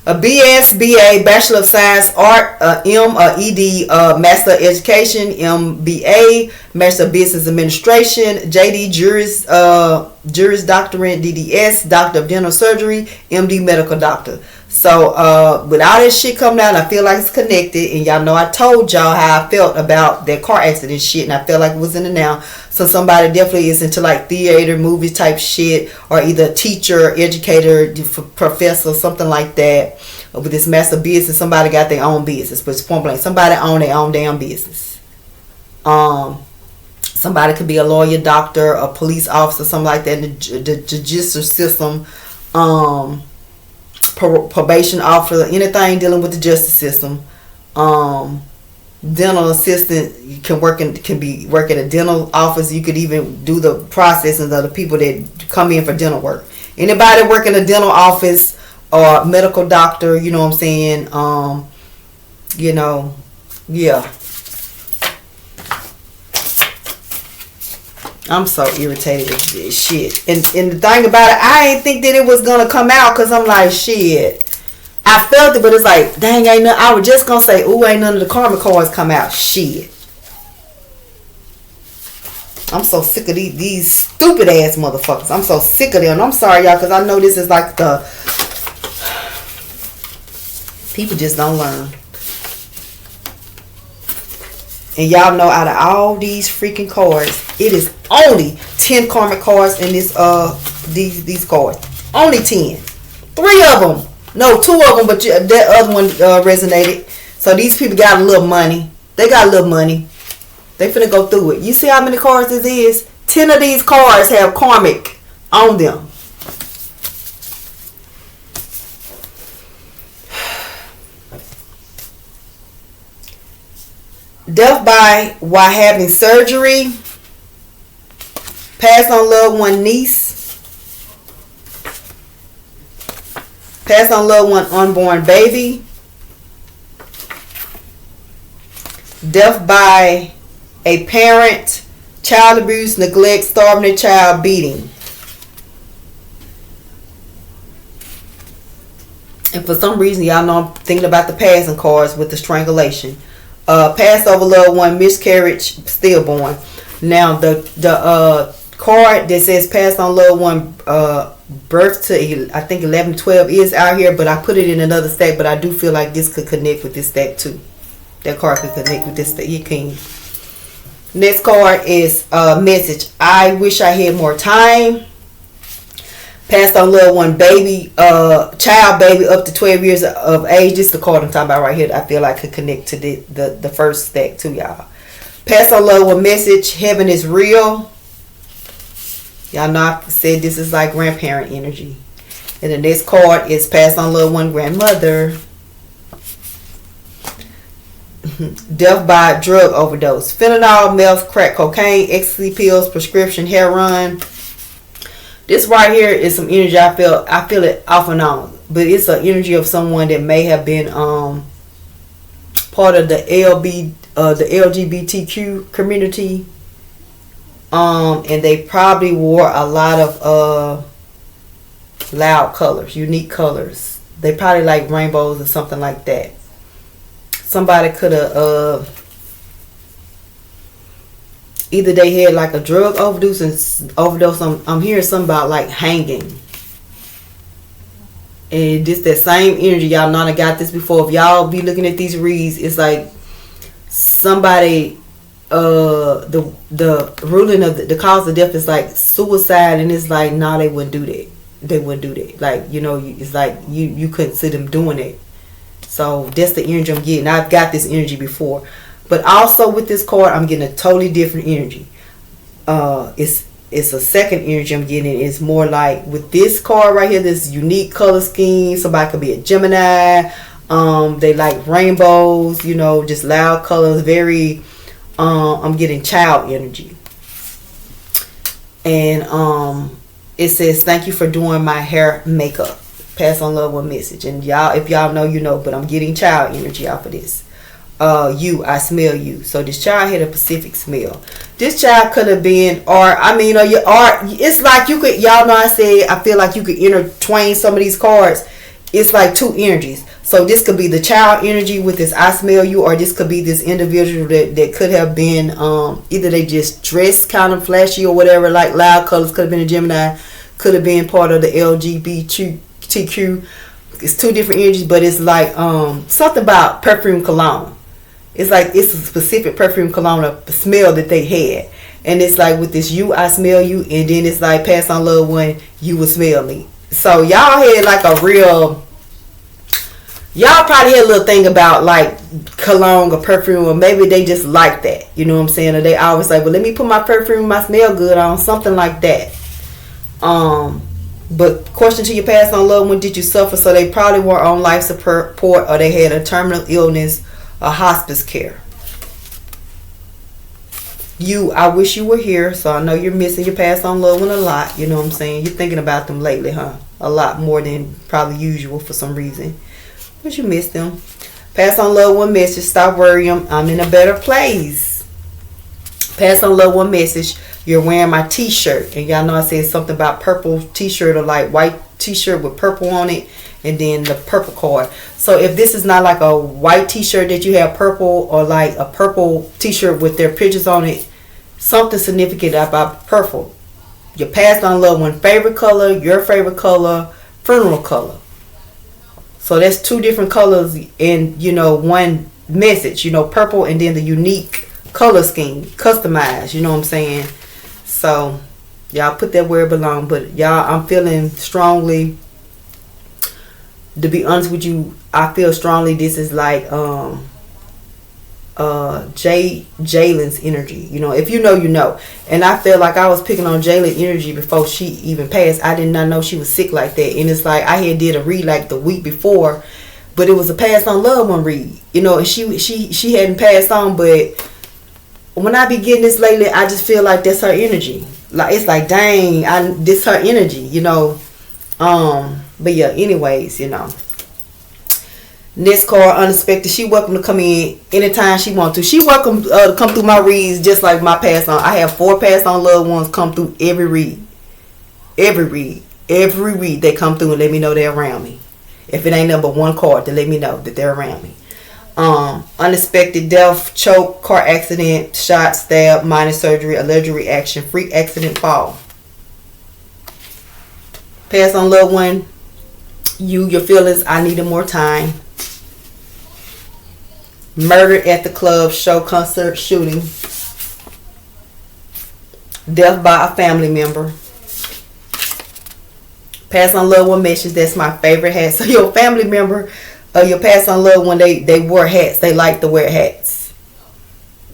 A BS, BA, Bachelor of Science, Art, M, ED, Master of Education, MBA, Master of Business Administration, JD, Juris Doctorate, DDS, Doctor of Dental Surgery, MD, Medical Doctor. So, with all this shit coming out, I feel like it's connected. And y'all know I told y'all how I felt about that car accident shit. And I felt like it was in the now. So somebody definitely is into like theater, movie type shit. Or either teacher, educator, professor, something like that. With this master business, somebody got their own business. But it's point blank, somebody own their own damn business. Somebody could be a lawyer, doctor, a police officer, something like that. The judicial system. Probation officer, anything dealing with the justice system. Dental assistant, you can work at a dental office. You could even do the processing of the people that come in for dental work. Anybody work in a dental office or medical doctor, you know what I'm saying? Yeah. I'm so irritated with this shit. And the thing about it, I ain't think that it was going to come out because I'm like, shit. I felt it, but it's like, dang, ain't nothing. I was just going to say, ooh, ain't none of the karma cards come out. Shit. I'm so sick of these stupid ass motherfuckers. I'm so sick of them. I'm sorry, y'all, because I know this is like the... People just don't learn. And y'all know out of all these freaking cards, it is only 10 karmic cards in this these cards. Only 10. 3 of them. No, 2 of them, but that other one resonated. So these people got a little money. They got a little money. They finna go through it. You see how many cards this is? 10 of these cards have karmic on them. Death by while having surgery. Pass on loved one niece. Pass on loved one unborn baby. Death by a parent. Child abuse, neglect, starving a child, beating. And for some reason, y'all know I'm thinking about the passing cards with the strangulation. Passed over loved one, miscarriage, stillborn. Now the card that says passed on loved one, birth to I think 11 12 is out here, but I put it in another stack. But I do feel like this could connect with this stack too. That card could connect with this stack. You can. Next card is message. I wish I had more time. Passed on loved one baby, child baby up to 12 years of age. This is the card I'm talking about right here. I feel like could connect to the first stack too, y'all. Passed on loved one message. Heaven is real. Y'all know I said this is like grandparent energy. And the next card is passed on loved one grandmother. Death by drug overdose. Fentanyl, meth, crack cocaine, ecstasy pills, prescription heroin. This right here is some energy I feel it off and on. But it's an energy of someone that may have been part of the LGBTQ community. And they probably wore a lot of loud colors, unique colors. They probably like rainbows or something like that. Somebody could have either they had like a drug overdose. I'm hearing something about like hanging. And this that same energy, y'all know I got this before. If y'all be looking at these reads, it's like somebody the ruling of the cause of death is like suicide, and it's like nah, they wouldn't do that. They wouldn't do that. Like, you know, it's like you couldn't see them doing it. So that's the energy I'm getting. I've got this energy before. But also with this card, I'm getting a totally different energy. It's a second energy I'm getting. It's more like with this card right here, this unique color scheme. Somebody could be a Gemini. They like rainbows, you know, just loud colors. Very, I'm getting child energy. And it says, thank you for doing my hair makeup. Pass on love one message. And y'all, if y'all know, you know, but I'm getting child energy off of this. I smell you. So this child had a specific smell. This child could have been, it's like you could, y'all know I said, I feel like you could intertwine some of these cards. it's like two energies. So this could be the child energy with this I smell you, or this could be this individual that could have been either they just dressed kind of flashy or whatever, like loud colors, could have been a Gemini, could have been part of the LGBTQ. It's two different energies, but it's like something about perfume cologne. It's like it's a specific perfume cologne, a smell that they had. And it's like with this you, I smell you, and then it's like pass on loved one, you will smell me. So y'all had like a real, y'all probably had a little thing about like cologne or perfume, or maybe they just like that. You know what I'm saying? Or they always like, well, let me put my perfume, my smell good on, something like that. But question to your past on loved one, did you suffer? So they probably were on life support, or they had a terminal illness or hospice care. You, I wish you were here. So I know you're missing your past on loved one a lot. You know what I'm saying? You're thinking about them lately, huh? A lot more than probably usual for some reason. But you miss them. Pass on loved one message. Stop worrying. I'm in a better place. Pass on loved one message. You're wearing my t-shirt. And y'all know I said something about purple t-shirt, or like white t-shirt with purple on it. And then the purple card. So if this is not like a white t-shirt that you have purple, or like a purple t-shirt with their pictures on it, something significant about purple. Your past on loved one favorite color, your favorite color, funeral color. So that's two different colors in, you know, one message. You know, purple and then the unique color scheme, customized. You know what I'm saying? So y'all put that where it belongs. But y'all, I'm feeling strongly. To be honest with you, I feel strongly this is like Jalen's energy. You know, if you know, you know. And I feel like I was picking on Jalen energy before she even passed. I did not know she was sick like that. And it's like I had did a read like the week before, but it was a passed on loved one read. You know, and she hadn't passed on, but when I be getting this lately, I just feel like that's her energy. Like it's like, dang, this her energy, you know. But yeah, anyways, you know. Next card, unexpected. She welcome to come in anytime she want to. She welcome to come through my reads just like my past on. I have 4 past on loved ones come through every read. Every read they come through and let me know they're around me. If it ain't number 1 card, to let me know that they're around me. Unexpected death, choke, car accident, shot, stab, minor surgery, allergic reaction, freak accident, fall. Pass on loved one. Your feelings, I needed more time. Murder at the club, show, concert, shooting. Death by a family member. Pass on loved one message, that's my favorite hat. So your family member, your pass on loved one, they wore hats. They like to wear hats.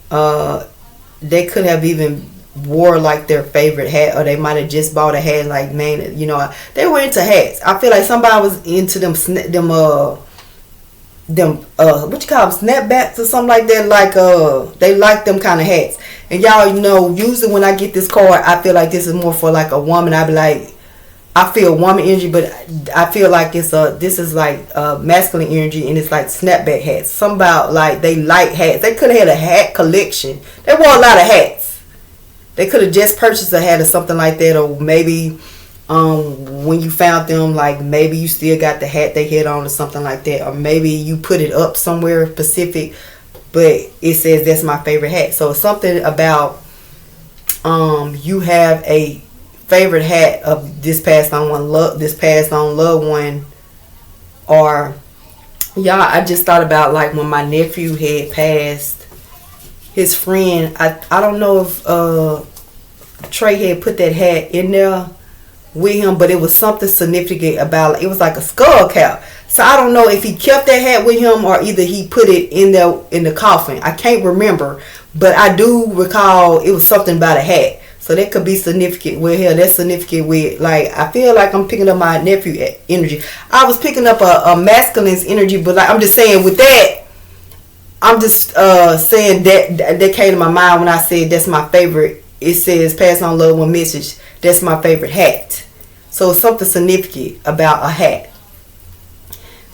They could have even wore like their favorite hat, or they might have just bought a hat. Like, man, you know, they were into hats. I feel like somebody was into them what you call them, snapbacks or something like that. Like they like them kind of hats. And y'all know, usually when I get this card, I feel like this is more for like a woman. I be like, I feel woman energy, but I feel like this is like masculine energy, and it's like snapback hats. Something about like they like hats. They could have had a hat collection. They wore a lot of hats. They could have just purchased a hat or something like that, or maybe when you found them, like maybe you still got the hat they had on or something like that, or maybe you put it up somewhere specific, but it says that's my favorite hat. So something about you have a favorite hat of this passed on loved one, or y'all, I just thought about like when my nephew had passed. His friend, I don't know if Trey had put that hat in there with him, but it was something significant about it. Was like a skull cap. So I don't know if he kept that hat with him, or either he put it in the coffin. I can't remember, but I do recall it was something about a hat. So that could be significant with him. That's significant with, like, I feel like I'm picking up my nephew energy. I was picking up a masculine's energy, but like I'm just saying with that, I'm just saying that came to my mind when I said that's my favorite. It says pass on loved one message. That's my favorite hat. So it's something significant about a hat.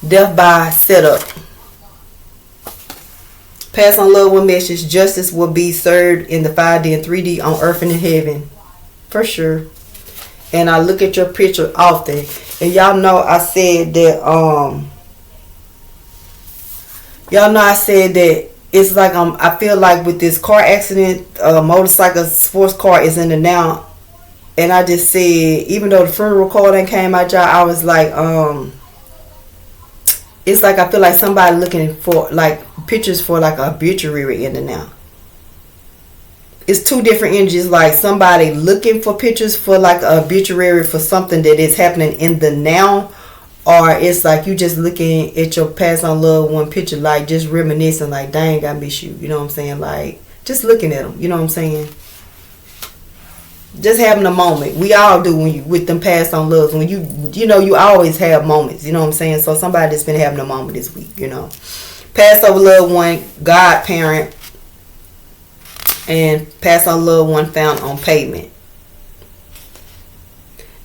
Death by setup. Pass on loved one message. Justice will be served in the 5D and 3D on earth and in heaven. For sure. And I look at your picture often. And y'all know I said that it's like I feel like with this car accident, motorcycle sports car is in the now. And I just said, even though the funeral call that came out, y'all, I was like, it's like I feel like somebody looking for like pictures for like a obituary in the now. It's two different energies, like somebody looking for pictures for like a obituary for something that is happening in the now, or it's like you just looking at your past on loved one picture, like just reminiscing, like, dang, I miss you. You know what I'm saying? Like just looking at them. You know what I'm saying? Just having a moment. We all do when you with them past on loves. When you know you always have moments. You know what I'm saying? So somebody that's been having a moment this week. You know, passed over loved one, godparent, and passed on loved one found on pavement.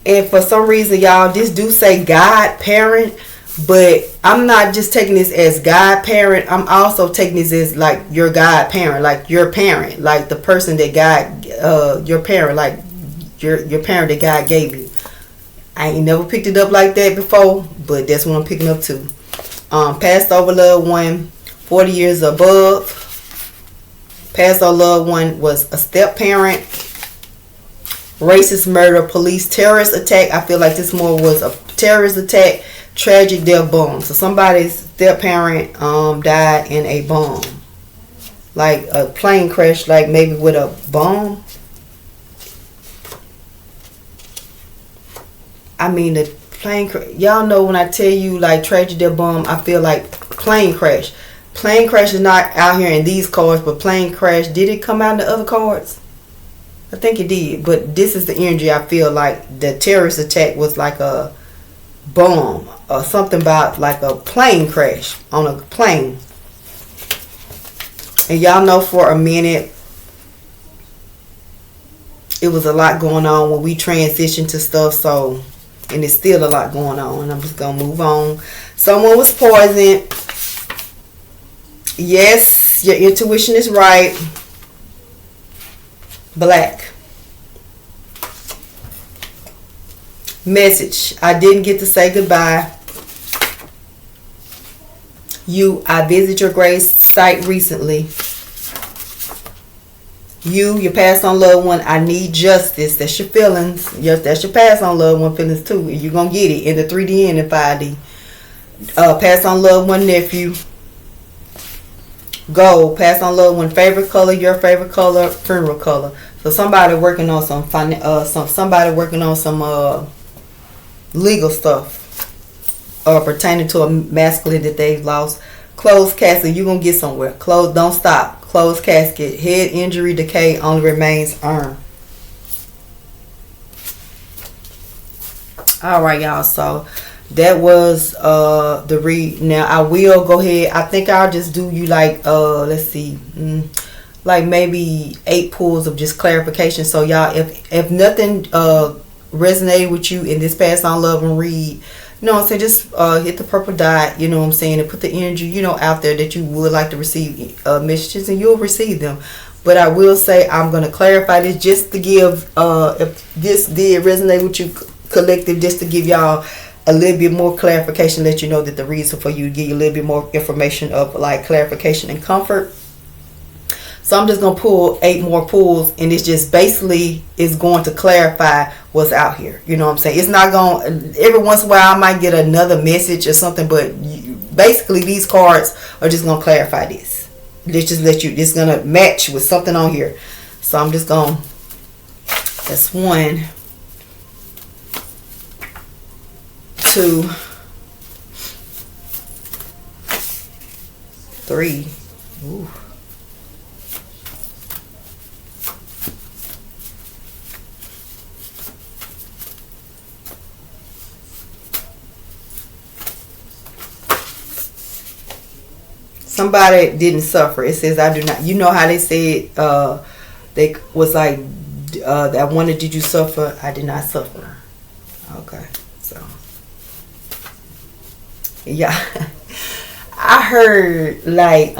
And for some reason, y'all, this do say godparent, but I'm not just taking this as godparent. I'm also taking this as like your godparent, like your parent, like the person that God, your parent, like your parent that God gave you. I ain't never picked it up like that before, but that's what I'm picking up too. Passed over loved one, 40 years above. Passed over loved one was a step parent. Racist murder, police terrorist attack. I feel like this more was a terrorist attack. Tragic death bomb. So somebody's step parent died in a bomb, like a plane crash, like maybe with a bomb. I mean the plane crash. Y'all know when I tell you like tragic death bomb, I feel like plane crash. Plane crash is not out here in these cards, but plane crash, did it come out in the other cards? I think it did, but this is the energy I feel like the terrorist attack was like a bomb or something about like a plane crash on a plane. And y'all know for a minute it was a lot going on when we transitioned to stuff, so, and it's still a lot going on, and I'm just gonna move on. Someone was poisoned. Yes, your intuition is right. Black. Message. I didn't get to say goodbye. I visited your grave site recently. Your past on loved one, I need justice. That's your feelings. Yes, that's your past on loved one feelings too. You're going to get it in the 3D and the 5D. Past on loved one nephew. Gold. Pass on loved one favorite color, your favorite color, funeral color. So somebody working on some legal stuff pertaining to a masculine that they've lost. Closed casket, you're gonna get somewhere. Closed, don't stop. Closed casket, head injury, decay, only remains urn. All right, y'all. So that was the read. Now I will go ahead. I think I'll just do you like let's see, like maybe 8 pulls of just clarification. So y'all, if nothing resonated with you in this pass on love and read, you know what I'm saying, just hit the purple dot, you know what I'm saying, and put the energy, you know, out there that you would like to receive messages, and you'll receive them. But I will say I'm going to clarify this just to give if this did resonate with you collective, just to give y'all a little bit more clarification, let you know that the reason for you to give you a little bit more information of like clarification and comfort. So I'm just going to pull 8 more pulls, and it's just basically is going to clarify what's out here. You know what I'm saying? It's not going, every once in a while I might get another message or something, but basically these cards are just going to clarify this. Let's just let you, it's going to match with something on here. So I'm just going, that's 1, 2, 3. Ooh. Somebody didn't suffer. It says, I do not. You know how they said, they was like, I wanted, did you suffer? I did not suffer. Okay. So, yeah. I heard, like,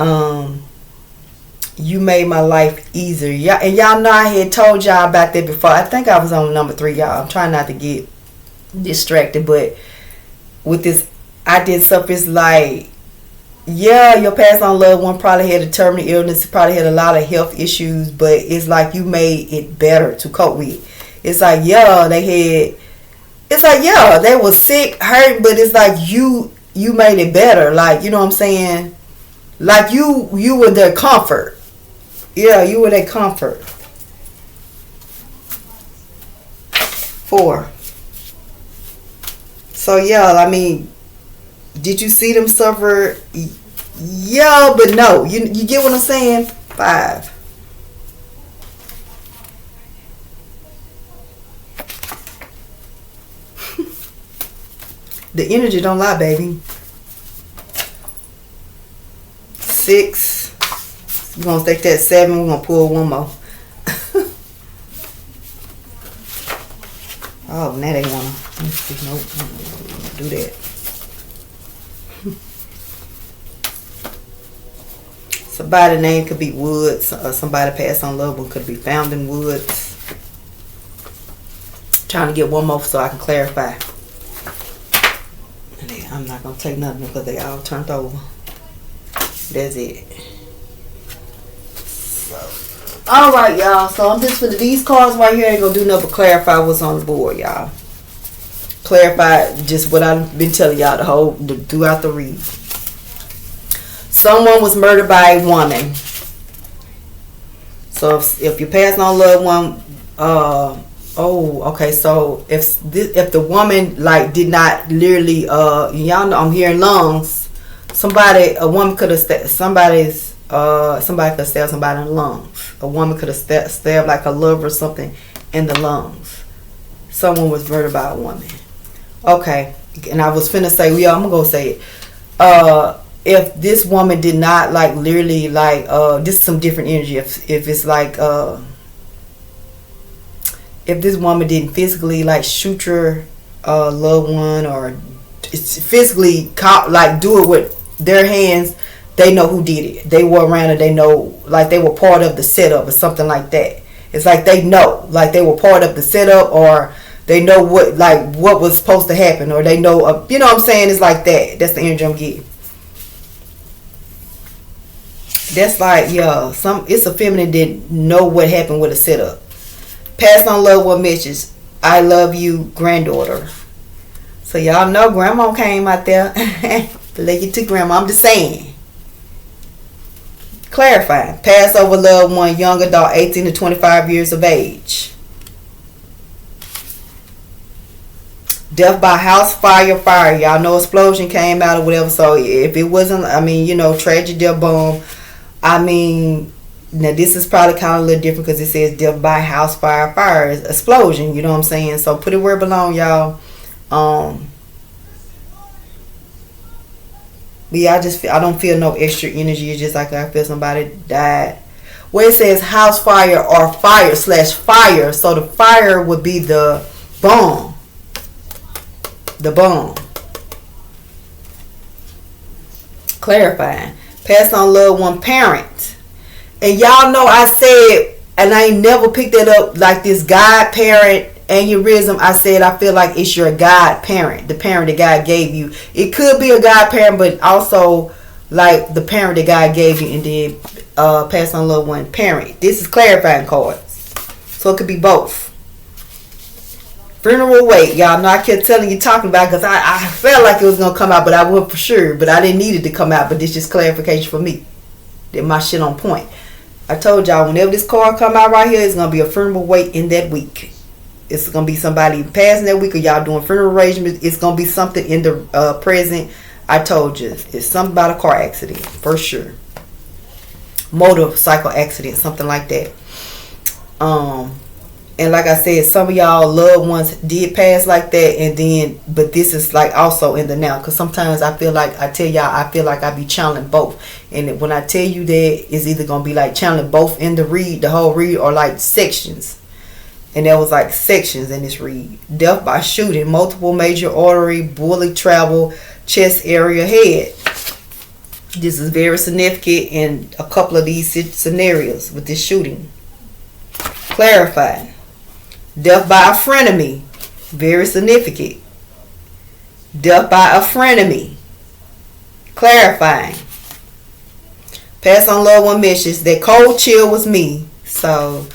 you made my life easier. And y'all know I had told y'all about that before. I think I was on number 3, y'all. I'm trying not to get distracted. But with this I did stuff, it's like, yeah, your past on loved one probably had a terminal illness, probably had a lot of health issues, but it's like you made it better to cope with. It's like, yeah, they were sick, hurt, but it's like you made it better. Like, you know what I'm saying? Like you were their comfort. Yeah, you were their comfort. 4. So yeah, I mean, did you see them suffer? Yeah, but no. You get what I'm saying? 5. The energy don't lie, baby. 6. We're going to take that 7. We're going to pull one more. Oh, now they want to. Let me see. Nope. Do that. Somebody's name could be Woods. Somebody passed on loved one could be found in Woods. Trying to get one more so I can clarify. I'm not going to take nothing because they all turned over. That's it. So, alright, y'all. So I'm just for these cards right here ain't going to do nothing but clarify what's on the board, y'all. Clarify just what I've been telling y'all throughout the read. Someone was murdered by a woman. So if you pass on loved one, okay. So if the woman like did not literally, y'all know I'm hearing lungs. A woman could have somebody could have stabbed somebody in the lungs. A woman could have stabbed like a lover or something in the lungs. Someone was murdered by a woman. Okay, and I was finna say, yeah, I'm gonna go say it. If this woman did not like literally like this is some different energy. If it's like if this woman didn't physically like shoot your loved one or it's physically like do it with their hands, they know who did it. They were around it. They know like they were part of the setup or something like that. It's like they know like they were part of the setup or they know what was supposed to happen or they know you know what I'm saying. It's like that. That's the energy I'm getting. That's like, yeah, it's a feminine that know what happened with a setup. Pass on loved one message. I love you, granddaughter. So y'all know grandma came out there. Let you to grandma. I'm just saying. Clarifying. Pass over loved one, young adult, 18 to 25 years of age. Death by house, fire. Y'all know explosion came out or whatever. So if it wasn't, I mean, you know, tragic death bomb. I mean, now this is probably kind of a little different because it says death by house, fire, explosion. You know what I'm saying? So put it where it belongs, y'all. But yeah, I don't feel no extra energy. It's just like I feel somebody died. Where it says house fire or fire/fire, so the fire would be the bomb. The bomb. Clarifying. Pass on loved one parent. And y'all know I said, and I ain't never picked that up like this godparent aneurysm. I said I feel like it's your godparent, the parent that God gave you. It could be a godparent, but also like the parent that God gave you, and then pass on loved one parent. This is clarifying cards, so it could be both. Funeral wait, y'all know I kept telling you talking about because I felt like it was gonna come out, but I wasn't for sure. But I didn't need it to come out. But this just clarification for me. That my shit on point. I told y'all whenever this card come out right here, it's gonna be a funeral wait in that week. It's gonna be somebody passing that week, or y'all doing funeral arrangements. It's gonna be something in the present. I told you, it's something about a car accident for sure. Motorcycle accident, something like that. And like I said, some of y'all loved ones did pass like that, and then, but this is like also in the now, because sometimes I feel like, I tell y'all, I feel like I be channeling both. And when I tell you that, it's either going to be like channeling both in the read, the whole read, or like sections. And there was like sections in this read. Death by shooting, multiple major artery, bullet travel, chest area, head. This is very significant in a couple of these scenarios with this shooting. Clarifying. Death by a frenemy, very significant. Death by a frenemy. Clarifying. Pass on loved one message. That cold chill was me. So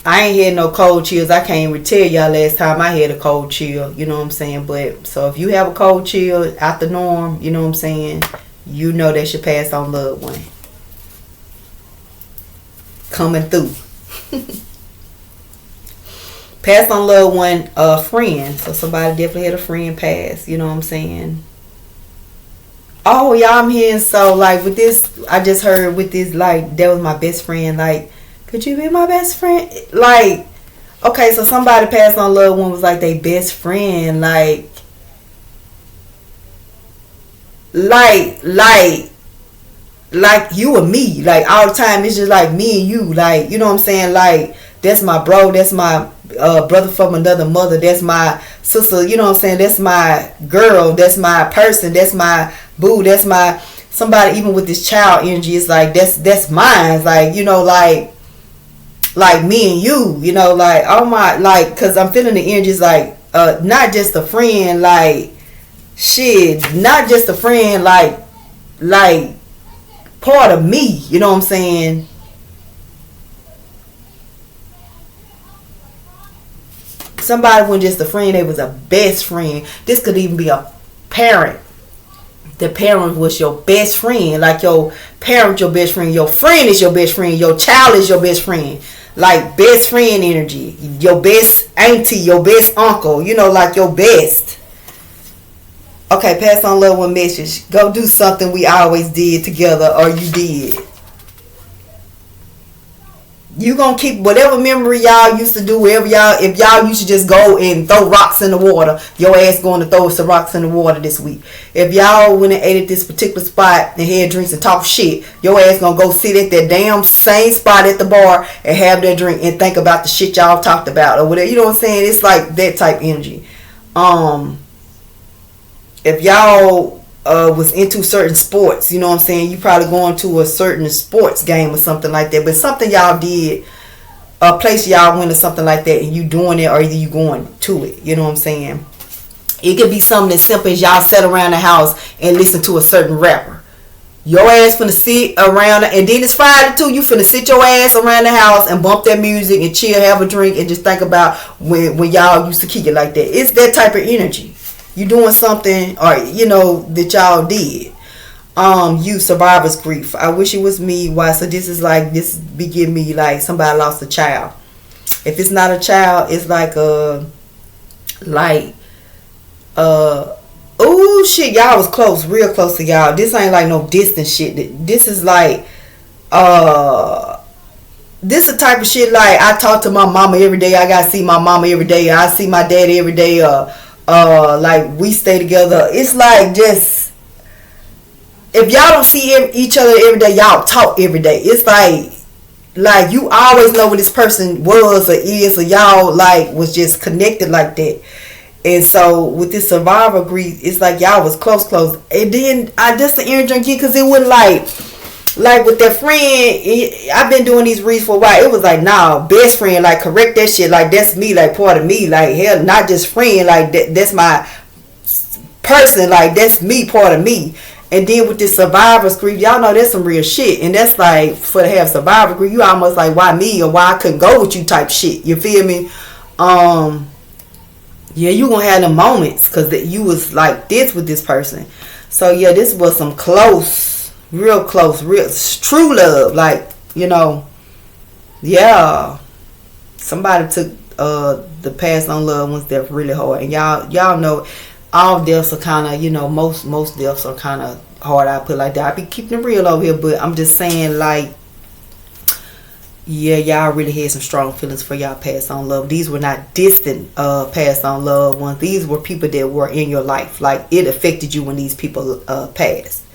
I ain't had no cold chills. I can't even tell y'all last time I had a cold chill. You know what I'm saying? But so if you have a cold chill out the norm, you know what I'm saying, you know that should pass on loved one. Coming through. Pass on loved one, friend. So somebody definitely had a friend pass. You know what I'm saying? Oh, y'all, I'm hearing, so like with this, I just heard with this, like, that was my best friend. Like, could you be my best friend? Like, okay, so somebody passed on loved one was like their best friend. Like you and me. Like, all the time, it's just like me and you. Like, you know what I'm saying? Like, that's my bro. That's my brother from another mother. That's my sister. You know what I'm saying? That's my girl. That's my person. That's my boo. That's my somebody. Even with this child energy, it's like that's mine. Like, you know, like me and you know, like, oh my, like, because I'm feeling the energies, like, not just a friend, like, shit, not just a friend, like part of me, you know what I'm saying? Somebody wasn't just a friend, they was a best friend. This could even be a parent. The parent was your best friend. Like, your parent, your best friend. Your friend is your best friend. Your child is your best friend. Like, best friend energy. Your best auntie, your best uncle. You know, like your best. Okay, pass on loved one message. Go do something we always did together, or you did. You gonna keep whatever memory y'all used to do, wherever y'all, if y'all used to just go and throw rocks in the water, your ass going to throw some rocks in the water this week. If y'all went and ate at this particular spot and had drinks and talk shit, your ass gonna go sit at that damn same spot at the bar and have that drink and think about the shit y'all talked about or whatever. You know what I'm saying? It's like that type energy. If y'all was into certain sports, you know what I'm saying, you probably going to a certain sports game or something like that, but something y'all did, a place y'all went or something like that, and you doing it, or either you going to it, you know what I'm saying. It could be something as simple as y'all sat around the house and listen to a certain rapper. Your ass finna sit around, and then it's Friday too, you finna sit your ass around the house and bump that music and chill, have a drink, and just think about when y'all used to kick it like that. It's that type of energy. You doing something, or you know, that y'all did. You survivor's grief. I wish it was me. Why? So this is like, this be giving me like somebody lost a child. If it's not a child, it's like oh shit, y'all was close, real close to y'all. This ain't like no distant shit. This is like this the type of shit like I talk to my mama every day. I gotta see my mama every day. I see my daddy every day. Like we stay together. It's like, just, if y'all don't see each other every day, y'all talk every day. It's like you always know what this person was or is, or y'all like was just connected like that. And so with this survivor grief, it's like y'all was close. And then I just the energy again, because it wasn't like with that friend. I've been doing these reads for a while. It was like, nah, best friend, like correct that shit, like that's me, like part of me, like hell, not just friend, like that's my person, like that's me, part of me. And then with this survivor's grief, y'all know that's some real shit, and that's like, for to have survivor grief, you almost like, why me, or why I couldn't go with you type shit. You feel me? Yeah, you gonna have the moments because you was like this with this person. So yeah, this was some close, real close, real true love. Like, you know, yeah, somebody took the past on loved ones death really hard, and y'all know all deaths are kind of, you know, most deaths are kind of hard. I put it like that. I be keeping it real over here, but I'm just saying, like, yeah, y'all really had some strong feelings for y'all past on love. These were not distant past on loved ones. These were people that were in your life. Like, it affected you when these people passed.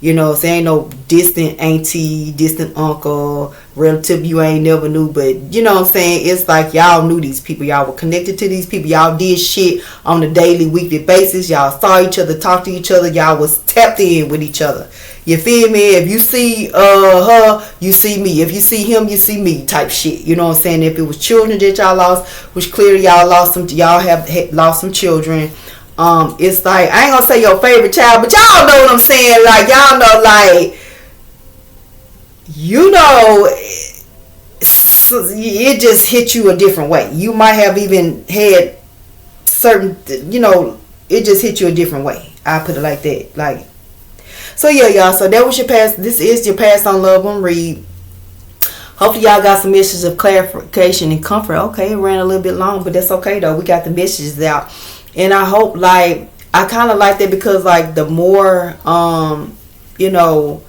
You know, so ain't no distant auntie, distant uncle, relative you ain't never knew. But, you know what I'm saying? It's like y'all knew these people. Y'all were connected to these people. Y'all did shit on a daily, weekly basis. Y'all saw each other, talked to each other. Y'all was tapped in with each other. You feel me? If you see her, you see me. If you see him, you see me type shit. You know what I'm saying? If it was children that y'all lost, which clearly y'all lost some, y'all have lost some children. It's like, I ain't gonna say your favorite child, but y'all know what I'm saying. Like, y'all know, like, you know, it just hit you a different way. You might have even had certain, you know, it just hit you a different way. I put it like that. Like, so yeah, y'all. So that was your past. This is your past on loved one read. Hopefully y'all got some messages of clarification and comfort. Okay, it ran a little bit long, but that's okay though. We got the messages out, and I hope, like, I kind of like that because, like, the more you know,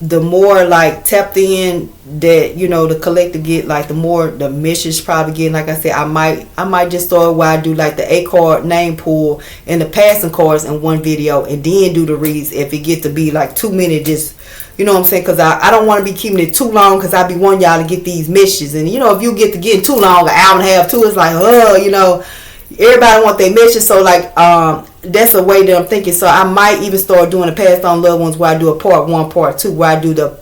the more, like, tapped in that, you know, the collective get, like, the more the message probably getting. Like I said, I might just start where I do, like, the 8-card name pull and the passing cards in one video, and then do the reads if it get to be like 2 minutes. Just, you know what I'm saying, because I don't want to be keeping it too long, because I be wanting y'all to get these messages, and, you know, if you get to getting too long, an hour and a half, 2, it's like, you know, everybody want their message. So, like, that's a way that I'm thinking. So I might even start doing the passed on loved ones where I do a part 1, part 2, where I do the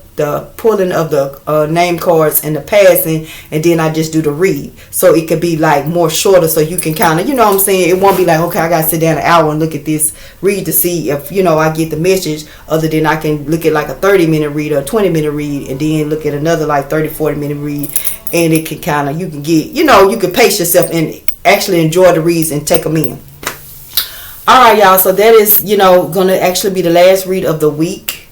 pulling of the name cards and the passing, and then I just do the read. So it could be, like, more shorter, so you can kind of, you know what I'm saying, it won't be like, okay, I gotta sit down an hour and look at this read to see if, you know, I get the message. Other than I can look at, like, a 30-minute read or a 20-minute read, and then look at another, like, 30-40-minute read, and it can kind of, you can get, you know, you can pace yourself and actually enjoy the reads and take them in. Alright, y'all, so that is, you know, gonna actually be the last read of the week.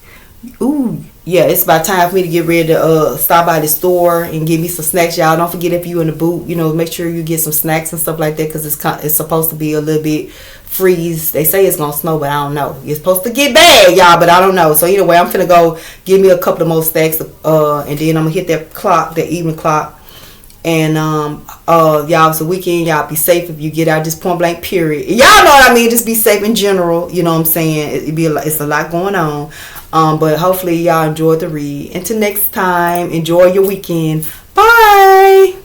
Ooh, yeah, it's about time for me to get ready to stop by the store and get me some snacks, y'all. Don't forget, if you in the boot, you know, make sure you get some snacks and stuff like that, because it's supposed to be a little bit freeze. They say it's gonna snow, but I don't know. It's supposed to get bad, y'all, but I don't know. So anyway, I'm finna go give me a couple of more snacks, and then I'm gonna hit that clock, that evening clock. And y'all, it's a weekend. Y'all be safe if you get out. Just point blank, period. Y'all know what I mean. Just be safe in general. You know what I'm saying. It's a lot going on. But hopefully y'all enjoyed the read. Until next time, enjoy your weekend. Bye.